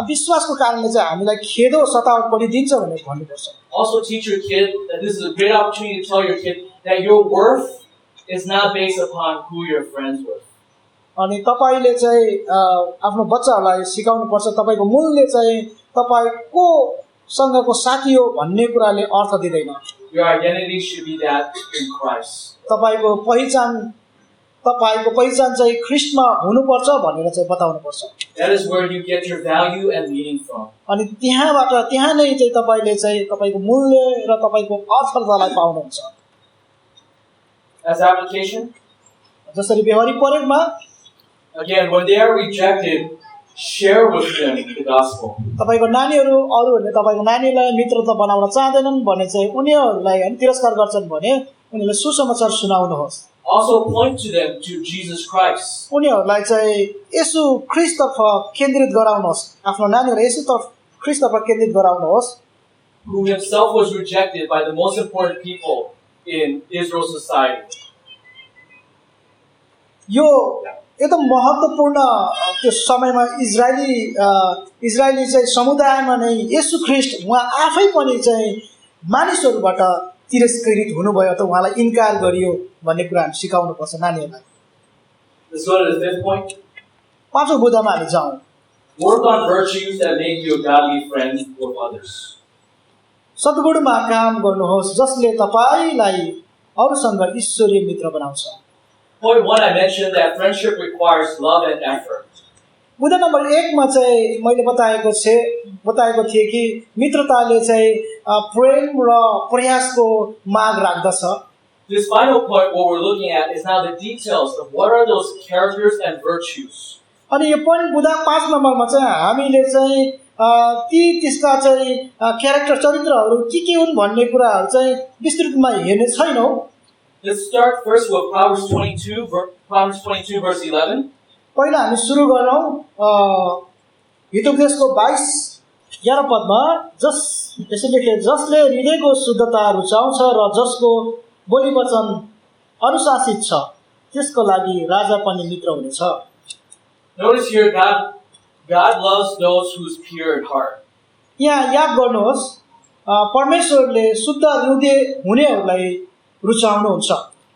विश्वासको कारणले चाहिँ हामीलाई खेदो सतावट पनि दिन्छ भनेर भन्नुपर्छ। Also teach your kid that this is a great opportunity to tell your kid that your worth is not based upon who you're friends with. अनि तपाईले चाहिँ आफ्नो बच्चाहरूलाई सिकाउनु पर्छ तपाईको मूल्य चाहिँ तपाईको सँगको साथी हो भन्ने कुराले अर्थ दिदैन। Your identity should be that in Christ. तपाईको पहिचान चाहिँ ख्रीष्टमा हुनुपर्छ भनेर चाहिँ बताउनु पर्छ। That is where you get your value and meaning from. अनि त्यहाँ नै चाहिँ तपाईले चाहिँ तपाईको मूल्य र तपाईको अर्थलाई पाउनुहुन्छ। As application, जसरी व्यवहारिक प्रयोगमा again, when they are rejected, share with them the gospel. तपाईको नानीहरू अरूहरूले तपाईको नानीलाई मित्रता बनाउन चाहँदैनन् भने चाहिँ उनीहरूलाई अनि तिरस्कार गर्छन् भने उनीहरूलाई सुसमाचार सुनाउनुहोस्। Also point to them to Jesus Christ. उनीहरूलाई चाहिँ येशू ख्रीष्टतर्फ केन्द्रित गराउनुहोस्। आफ्नो नानीहरूलाई येशूतर्फ ख्रीष्टतर्फ केन्द्रित गराउनुहोस्। Who himself was rejected by the most important people in Israel's society. यो एकदम महत्त्वपूर्ण त्यो समयमा इजरायली चाहिँ समुदायमा नै येशू ख्रीष्ट उहाँ आफै पनि चाहिँ मानिसहरूबाट तिरस्कृत हुनुभयो त उहाँलाई इन्कार गरियो भन्ने कुरा हामी सिकाउनु पर्छ नानीहरूलाई। Let's go to the fifth point. पाँचौं बुदामा हामी जाउँ। Work on virtues that make you a godly friend with others. सद्गुणमा काम गर्नुहोस् जसले तपाईलाई अरूसँग ईश्वरीय मित्र बनाउँछ। Point 1, I mentioned that friendship requires love and effort. बुँदा नम्बर 1 मा चाहिँ मैले बताएको थिएँ कि मित्रताले चाहिँ प्रेम र प्रयासको माग राख्दछ। This final point, what we're looking at, is now the details of what are those characters and virtues. अनि यो पोइन्ट बुँदा 5 नम्बरमा चाहिँ हामीले चाहिँ त्यसका चाहिँ क्यारेक्टर चरित्रहरू के हुन् भन्ने कुराहरू चाहिँ विस्तृतमा हेर्ने छैनौँ। Let's start first with Proverbs 22 verse 11. पहिला हामी सुरु गरौँ हितोपदेशको 22-11 पदमा यसो लेखे, जसले हृदयको शुद्धता रुचाउँछ र जसको बोली वचन अनुशासित छ त्यसको लागि राजा पनि मित्र हुनेछ। Notice here, God loves those who's pure at heart. यहाँ याद गर्नुहोस्, परमेश्वरले शुद्ध हृदय हुनेहरूलाई रुचाउनुहुन्छ।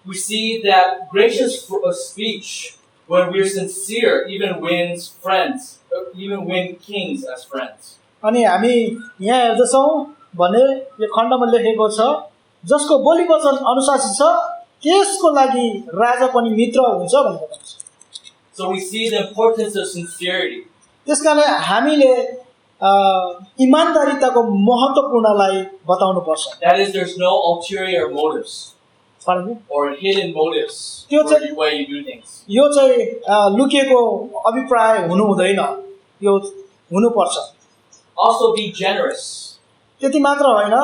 We see that gracious speech, when we're sincere, even wins friends, even win kings as friends. अनि हामी यहाँ हेर्दछौँ भने यो खण्डमा लेखेको छ, जसको बोली वचन अनुशासित छ त्यसको लागि राजा पनि मित्र हुन्छ भनेको छ। So we see the importance of sincerity. त्यसकारण हामीले इमानदारीताको महत्त्वपूर्णलाई बताउनु पर्छ। That is, there's no ulterior motives or hidden motives for the way you do things. यो चाहिँ लुकेको अभिप्राय हुनु हुँदैन, यो हुनुपर्छ। Also be generous. त्यति मात्र होइन,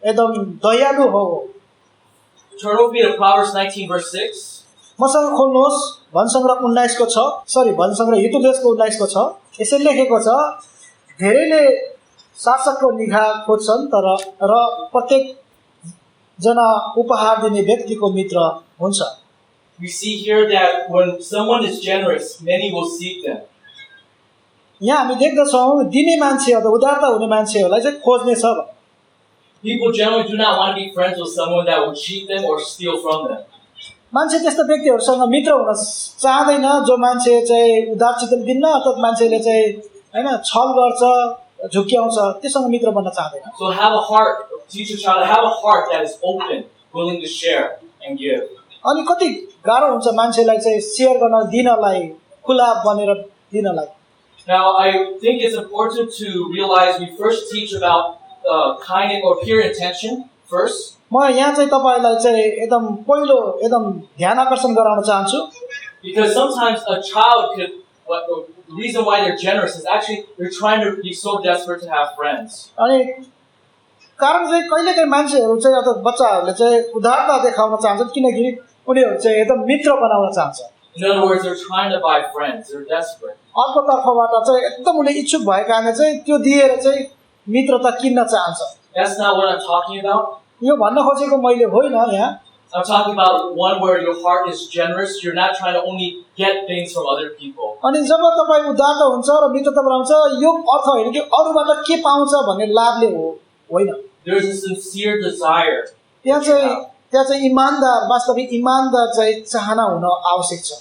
एकदम दयालु हो। Turn with me to Proverbs 19 verse 6. मसँग खोल्नुहोस् भनसंग्रह 19 को 6, भनसंग्रह हितोपदेशको 19 को 6। यसरी लेखेको छ, धेरैले शासकको निगाह खोज्छन् र प्रत्येक जना उपहार दिने व्यक्तिको मित्र हुन्छ। We see here that when someone is generous, many will seek them. यहाँ हामी देख्दछौँ दिने मान्छे अथवा उदारता हुने मान्छेहरूलाई चाहिँ खोज्ने छ। People generally do not want to be friends with someone that will cheat them or steal from them. मान्छे त्यस्ता व्यक्तिहरूसँग मित्र हुन चाहदैन जो मान्छे चाहिँ उदारचित दिन्न अथवा मान्छेले चाहिँ हैन छल गर्छ, झुक्क्याउँछ, त्यससँग मित्र बन्न चाहदैन। So have a heart, teach your child to have a heart that is open, willing to share and give. अनि कति गाह्रो हुन्छ मान्छेलाई चाहिँ शेयर गर्न दिनलाई, खुला बनेर दिनलाई। Now I think it's important to realize we first teach about kind or pure intention first. म यहाँ चाहिँ तपाईलाई चाहिँ एकदम पहिलो एकदम ध्यान आकर्षण गराउन चाहन्छु। Because sometimes a child could, the reason why they're generous is actually they're trying to be so desperate to have friends. अनि कारण चाहिँ कहिलेकाहीँ मान्छेहरू चाहिँ अथवा बच्चाहरूले चाहिँ उदारता देखाउन चाहन्छन् किनकि उनीहरू चाहिँ एकदम मित्र बनाउन चाहन्छ। In other words, they're trying to buy friends. They're desperate. अर्को तर्फबाट चाहिँ एकदम उनीले इच्छुक भएकाले चाहिँ त्यो दिएर चाहिँ मित्रता किन्न चाहन्छ। That's not what I'm talking about. यो भन्न खोजेको मैले होइन यहाँ। I'm talking about one where your heart is generous. You're not trying to only get things from other people. अनि जब तपाईँ उदारता हुन्छ र मित्रता बनाउँछ, यो अर्थ होइन कि अरूबाट के पाउँछ भन्ने लाभले होइन। There's a sincere desire. त्यहाँ चाहिँ ईमानदार, वास्तविक ईमानदार चाहिँ चाहना हुन आवश्यक छ।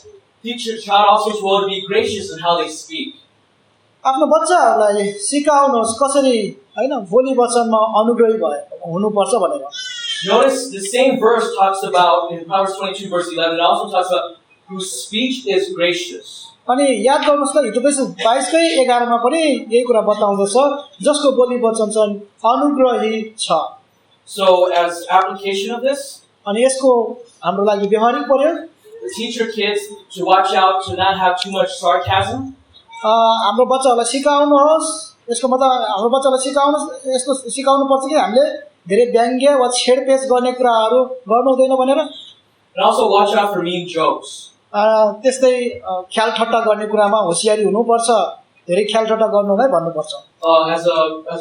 Teach your child also to be gracious in how they speak. आफ्नो बच्चाहरूलाई सिकाउनुहोस् कसरी हैन बोली वचनमा अनुग्रही हुनुपर्छ भनेर। Notice the same verse talks about in Proverbs 22 verse 11. It also talks about whose speech is gracious. अनि याद गर्नुहोस् ल हितोपदेश 22:11 मा पनि यही कुरा बताउँदछ, जसको बोली वचन चाहिँ अनुग्रही छ। So as application of this, अनि यसको हाम्रो लागि व्यवहारिक प्रयोग, teach your kids to watch out to not have too much sarcasm. हाम्रो बच्चाहरूलाई सिकाउनुहोस्, यसको मतलब हाम्रो बच्चालाई यस्तो सिकाउनु पर्छ कि हामीले धेरै व्यङ्ग्य वा छेडपेच गर्ने कुराहरू गर्नु हुँदैन भनेर। And also watch out for mean jokes. त्यस्तै ख्याल ठट्टा गर्ने कुरामा होशियारी हुनुपर्छ, धेरै ख्याल ठट्टा गर्नु नै भन्नुपर्छ। As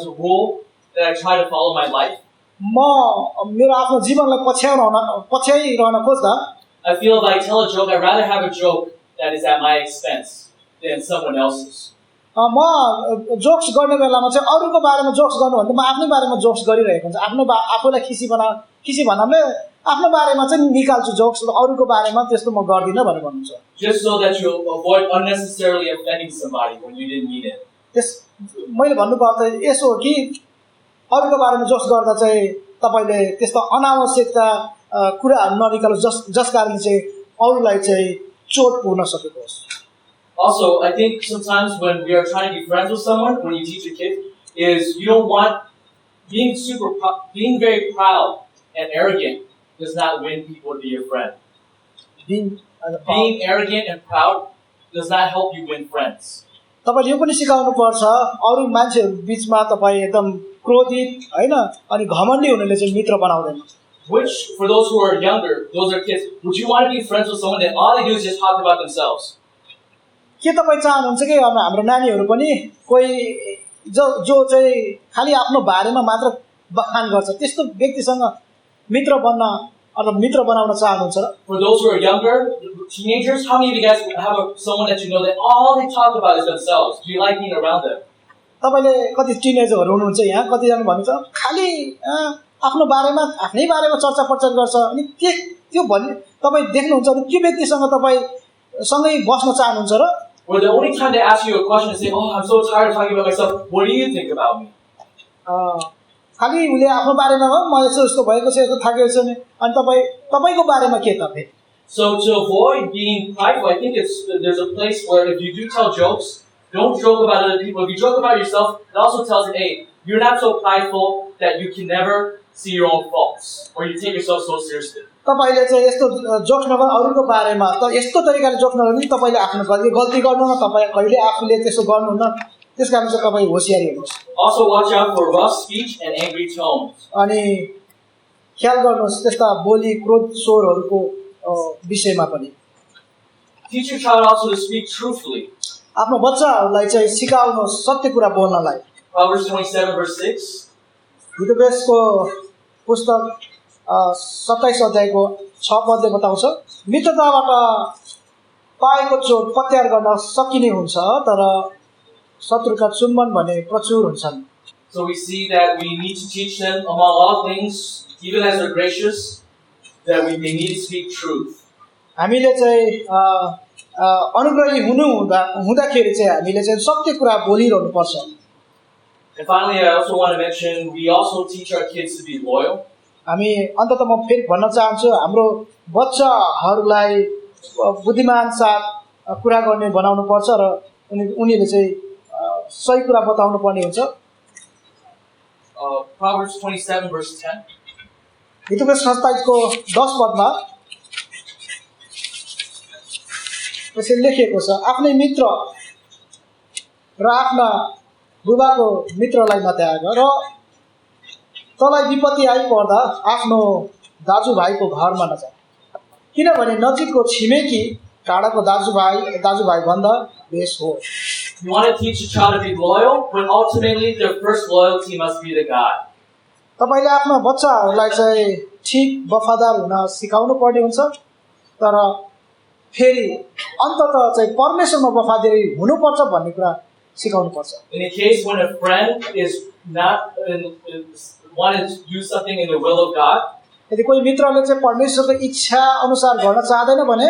a rule that I try to follow my life. म मेरो आफ्नो जीवनलाई पछ्याइरहन खोज्दा I feel if I tell a joke, I'd rather have a joke that is at my expense than someone else's. म जोक्स गर्ने बेलामा चाहिँ अरूको बारेमा जोक्स गर्नु भन्दा म आफ्नै बारेमा जोक्स गरिरहेको हुन्छ। आफूलाई खिसी भन्नाले आफ्नो बारेमा चाहिँ निकाल्छु जोक्स, अरूको बारेमा त्यस्तो म गर्दिन भनेर भन्नुहुन्छ। Just so that you avoid unnecessarily offending somebody when you didn't mean it. मैले भन्नुको अर्थ यसो हो कि अरूको बारेमा जोस गर्दा चाहिँ तपाईले त्यस्तो अनावश्यकता कुराहरू ननिकाल्नु जस कारणले चाहिँ अरूलाई चाहिँ चोट पुग्न सकेको होस्। Also, I think sometimes when we are trying to be friends with someone, when you teach a kid, is you don't want being very proud and arrogant does not win people to be your friend. Being arrogant and proud does not help you win friends. तपाईले यो पनि सिकाउनु पर्छ अरू मान्छेहरु बीचमा तपाई एकदम क्रोधित हैन अनि घमण्डी हुनुले चाहिँ मित्र बनाउँदैन। Which, for those who are younger, those are kids, would you want to be friends with someone that all they do is just talk about themselves? के तपाई चाहनुहुन्छ कि हाम्रो नानीहरु पनि कोही जो चाहिँ खाली आफ्नो बारेमा मात्र बखान गर्छ त्यस्तो व्यक्तिसँग मित्र बन्न अथवा मित्र बनाउन चाहनुहुन्छ र? For those who are younger, teenagers, how many of you guys have someone that you know that all they talk about is themselves? Do you like being around them? तपाईले कति टिनेजरहरु हुनुहुन्छ यहाँ कति जना भन्नुहुन्छ खाली आफ्नो बारेमा आफ्नै बारेमा चर्चा प्रचार गर्छ अनि त्यो भन्ने तपाई देख्नुहुन्छ अनि त्यो व्यक्तिसँग तपाई सँगै बस्न चाहनुहुन्छ र? Or the only time they ask you a question and say, "Oh, I'm so tired of talking about myself. What do you think about me?" खाली उले आफ्नो बारेमा हो म यस्तो भएको छ यस्तो थाकेको छु नि अनि तपाईको बारेमा के त फेरि? So to avoid being prideful, I think there's a place where if you do tell jokes, don't joke about other people. If you joke about yourself, it also tells them, hey, you're not so prideful that you can never see your own faults or you take yourself so seriously. तपाईले चाहिँ यस्तो jokes नगर अरूको बारेमा त यस्तो तरिकाले jokes नगर्नु तपाईले आफ्नो गल्ती गर्नु न तपाई कहिले आफूले त्यसो गर्नु न त्यसकारण चाहिँ तपाई होशियारी हुनुहोस्। Also watch out for rough speech and angry tones. अनि ख्याल गर्नुहोस् त्यस्ता बोली क्रोध स्वरहरुको विषयमा पनि। Teach your child also to speak truthfully. आफ्नो बच्चाहरुलाई चाहिँ सिकाउनुहोस् सत्य कुरा बोल्नलाई। Proverbs 27 verse 6. हितोपदेशको पुस्तक 27 अध्यायको 6 पदले बताउँछ मित्रताबाट पाएको चोट पत्यार गर्न सकिने हुन्छ तर शत्रुका चुम्बन भने प्रचुर हुन्छन्। So we see that we need to teach them among all things, even as they're gracious, that they need to speak truth. हामीले चाहिँ अनुग्रही हुँदाखेरि चाहिँ हामीले चाहिँ सत्य कुरा बोलिरहनु पर्छ। And finally, I also want to mention we also teach our kids to be loyal. हामी अन्ततः म फेरि भन्न चाहन्छु हाम्रो बच्चाहरूलाई बुद्धिमान साथ कुरा गर्ने बनाउनु पर्छ र उनीले चाहिँ सही कुरा बताउनु पर्ने हुन्छ। Proverbs 27 verse 10. हितोपदेश 27 को 10 पदमा यसरी लेखिएको छ आफ्नै मित्र र आफ्ना बुबाको मित्रलाई नत्याग र तँलाई विपत्ति आइपर्दा आफ्नो दाजुभाइको घरमा नजा किनभने नजिकको छिमेकी टाढाको दाजुभाइ भन्दा बेस हो। You want to teach a child to be loyal, but ultimately their first loyalty must be to God. तपाईले आफ्नो बच्चाहरूलाई चाहिँ ठीक वफादार हुन सिकाउनु पर्ने हुन्छ तर फेरि अन्ततः चाहिँ परमेश्वरमा वफादारी हुनुपर्छ भन्ने कुरा सिकाउनु पर्छ। In a case when a friend is not wanting to do something in the will of God, यदि कोही मित्रले चाहिँ परमेश्वरको इच्छा अनुसार गर्न चाहदैन भने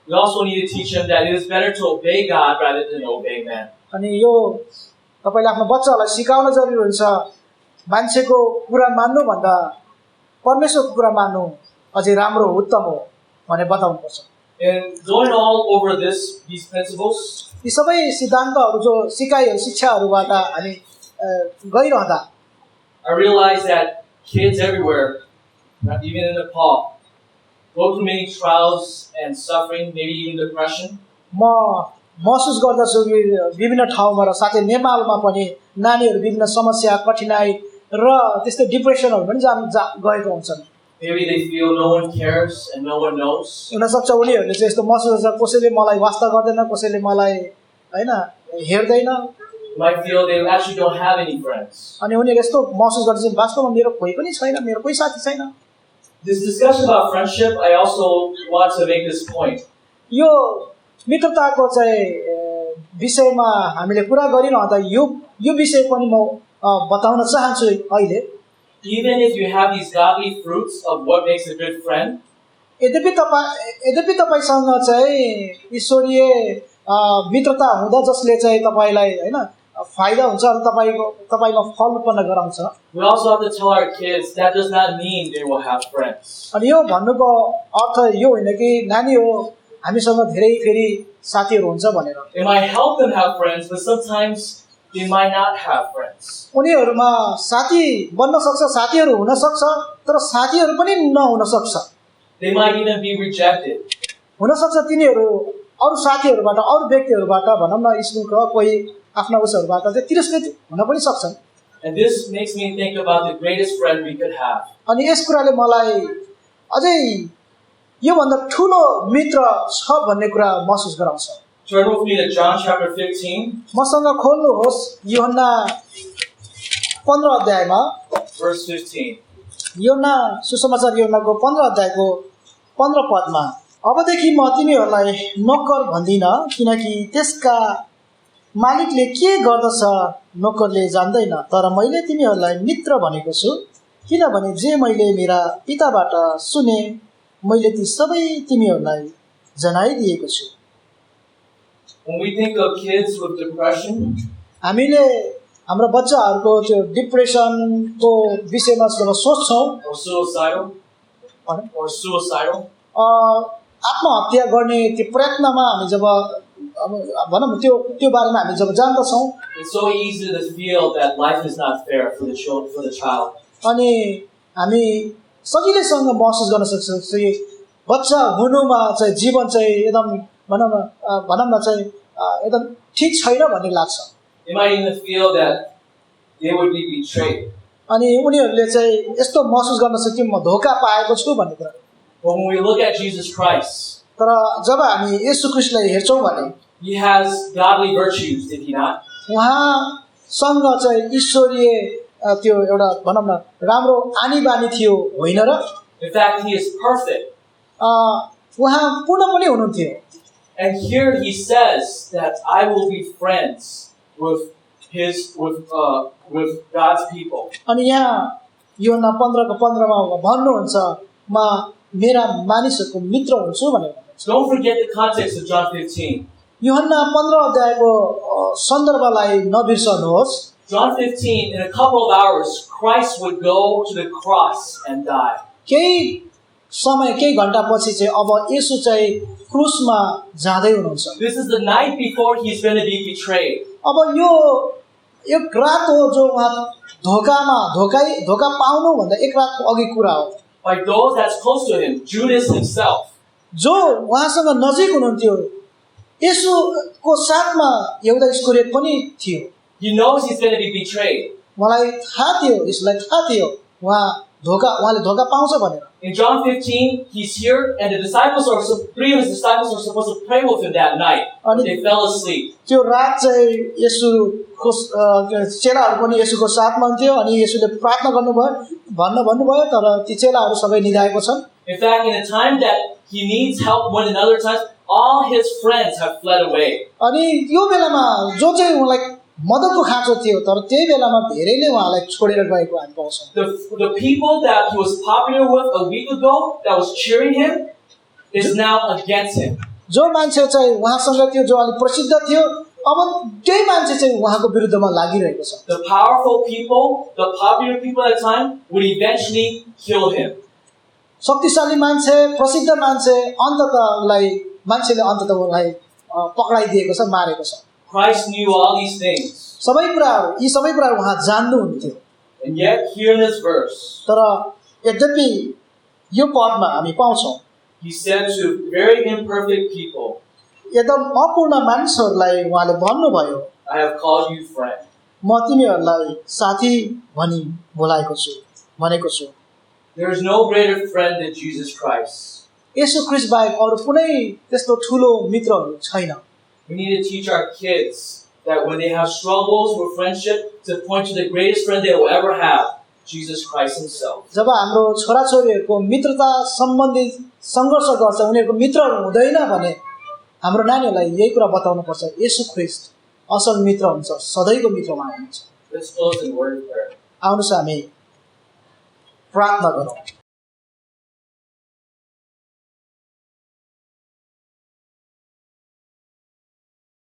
we also need to teach them that it is better to obey God rather than obey man. अनि यो तपाईले आफ्नो बच्चाहरूलाई सिकाउन जरुरी हुन्छ मान्छेको कुरा मान्नु भन्दा परमेश्वरको कुरा मान्नु अझै राम्रो उत्तम हो भने बताउनु पर्छ। And going all over these principles, यी सबै सिद्धान्तहरू जो सिकाइहरू शिक्षाहरूबाट हामी गइरहँदा I realize that kids everywhere, even in Nepal, go through many trials and suffering, maybe even depression. म महसुस गर्दछु कि विभिन्न ठाउँमा र साथै नेपालमा पनि नानीहरू विभिन्न समस्या कठिनाइ र त्यस्तो डिप्रेसनहरू पनि गएको हुन्छन्। Maybe they feel no one cares and no one knows. हुन सक्छ उनीहरूले चाहिँ यस्तो महसुस गर्छ कसैले मलाई वास्ता गर्दैन कसैले मलाई हैन हेर्दैन। Might feel they actually don't have any friends. अनि उनीहरूले यस्तो महसुस गर्छ कि वास्तवमा मेरो कोही पनि छैन मेरो कोही साथी छैन। This discussion about friendship, I also want to make this point. यो मित्रताको चाहिँ विषयमा हामीले कुरा गरिरहँदा यो विषय पनि म बताउन चाहन्छु अहिले। Even if you have these godly fruits of what makes a good friend, यद्यपि तपाईसँग चाहिँ ईश्वरीय मित्रता हुँदा जसले चाहिँ तपाईलाई हैन फाइदा हुन्छ र तपाईमा फल उत्पन्न गराउँछ। We also have to tell our kids that does not mean they will have friends. अनि यो भन्नुको अर्थ यो होइन कि नानी हो हामीसँग धेरै फेरि साथीहरू हुन्छ भनेर। It might help them have friends, but sometimes they might not have friends. उनीहरुमा साथी बन्न सक्छ, साथीहरू हुन सक्छ, तर साथीहरू पनि नहुन सक्छ। They might even be rejected. हुन सक्छ तिनीहरू अरु साथीहरूबाट, अरु व्यक्तिहरूबाट भनौं न स्कुलका कोही आफ्ना उसहरुबाट चाहिँ तिरस्कृत हुन पनि सक्छन्। And this makes me think about the greatest friend we could have. अनि यस कुराले मलाई अझै यो भन्दा ठूलो मित्र छ भन्ने कुरा महसुस गराउँछ। Turn with me to John chapter 15. मसँग खोल्नुहोस् यूहन्ना 15 अध्यायमा Verse 15. यूहन्ना सुसमाचार यूहन्नाको 15 अध्यायको 15 पदमा अबदेखि म तिमीहरूलाई नोकर भन्दिन किनकि त्यसका मालिकले के गर्दछ नोकरले जान्दैन, तर मैले तिमीहरूलाई मित्र भनेको छु किनभने जे मैले मेरा पिताबाट सुने मैले ती सबै तिमीहरूलाई जनाइदिएको छु। When we think of kids with depression, हामीले हाम्रो बच्चाहरूको त्यो डिप्रेसनको विषयमा जब सोच्छौं or suicidal, आत्महत्या गर्ने त्यो प्रयत्नमा हामी जब भनौं त्यो बारेमा हामी जब जान्दछौं, it's so easy to feel that life is not fair for the child. अनि हामी सजिलैसँग महसुस गर्न सक्छौं कि बच्चा हुनुमा चाहिँ जीवन चाहिँ एकदम भनौं न चाहिँ एकदम ठीक छैन भन्ने लाग्छ। They might even feel that they would be betrayed. अनि उनीहरूले चाहिँ यस्तो महसुस गर्न सक्छ कि म धोका पाएको छु भन्ने कुरा। But when we look at Jesus Christ, तर जब हामी येशू ख्रीष्टलाई हेर्छौं भने he has godly virtues, did he not? उहाँसँग चाहिँ ईश्वरीय त्यो एउटा भनौं न राम्रो आनी बानी थियो होइन र? In fact, he is perfect. उहाँ पूर्ण पनि हुनुहुन्थ्यो। And here he says that I will be friends with God's people. अनि यहाँ यूहन्ना 15 को 15 मा भन्नुहुन्छ म मेरा मानिसहरूको मित्र हुन्छु भनेर। Don't forget the context of John 15. यूहन्ना 15 अध्यायको सन्दर्भलाई नबिर्सनुहोस्। John 15, in a couple of hours, Christ would go to the cross and die. केही समय केही घण्टा पछि चाहिँ अब येशू चाहिँ क्रुसमा जाँदै हुनुहुन्छ। This is the night before he's going to be betrayed. अब यो एक रात हो जो उहाँ धोका पाउनु भन्दा एक रातको अघि कुरा हो। By those that's close to him, Judas himself. जो उहाँसँग नजिक हुनुहुन्थ्यो येशूको साथमा यहुदा इस्करियोत पनि थियो। He knows he's going to be betrayed. मलाई थाहा थियो, यसलाई थाहा थियो उहाँले धोका पाउँछ भनेर। In John 15, he's here, and three of his disciples are supposed to pray with him that night, but they fell asleep. त्यो रात चाहिँ येशूको चेलाहरू पनि येशूको साथमा हुन्थ्यो अनि येशूले प्रार्थना भन्नुभयो तर ती चेलाहरू सबै निदाएको छन्। In fact, in a time that he needs help more than other times, all his friends have fled away. अनि यो बेलामा जो चाहिँ उहाँलाई मद्दतको खाँचो थियो तर त्यही बेलामा धेरैले उहाँलाई छोडेर गएको हामी पाउँछौँ। The people that he was popular with a week ago, that was cheering him, is now against him. जो मान्छे चाहिँ उहाँसँग थियो, जो अलि प्रसिद्ध थियो, अब त्यही मान्छे चाहिँ उहाँको विरुद्धमा लागिरहेको छ। The powerful people, the popular people at the time, would eventually kill him. शक्तिशाली मान्छे, प्रसिद्ध मान्छे मान्छेले अन्ततः उहाँलाई पक्राइदिएको छ, मारेको छ। Christ knew all these things. यी सबै कुराहरू उहाँ जान्नुहुन्थ्यो। And yet, here in this verse, तर यद्यपि यो पदमा हामी पाउँछौँ he said to very imperfect people, एकदम अपूर्ण मानिसहरूलाई उहाँले भन्नुभयो, I have called you friend. म तिमीहरूलाई साथी भनी भनेको छु। There is no greater friend than Jesus Christ. येशू ख्रीष्ट बाहेक अरु कुनै त्यस्तो ठूलो मित्रहरू छैन। We need to teach our kids that when they have struggles with friendship, to point to the greatest friend they will ever have, Jesus Christ himself. जब हाम्रो छोराछोरीहरूको मित्रता सम्बन्धी संघर्ष गर्छ, उनीहरूको मित्रहरू हुँदैन भने हाम्रो नानीहरूलाई यही कुरा बताउनु पर्छ, येशू ख्रीष्ट असल मित्र हुन्छ, सधैँको मित्र हुनुहुन्छ। Let's close in word of prayer. आउनुहोस् हामी प्रार्थना गरौँ।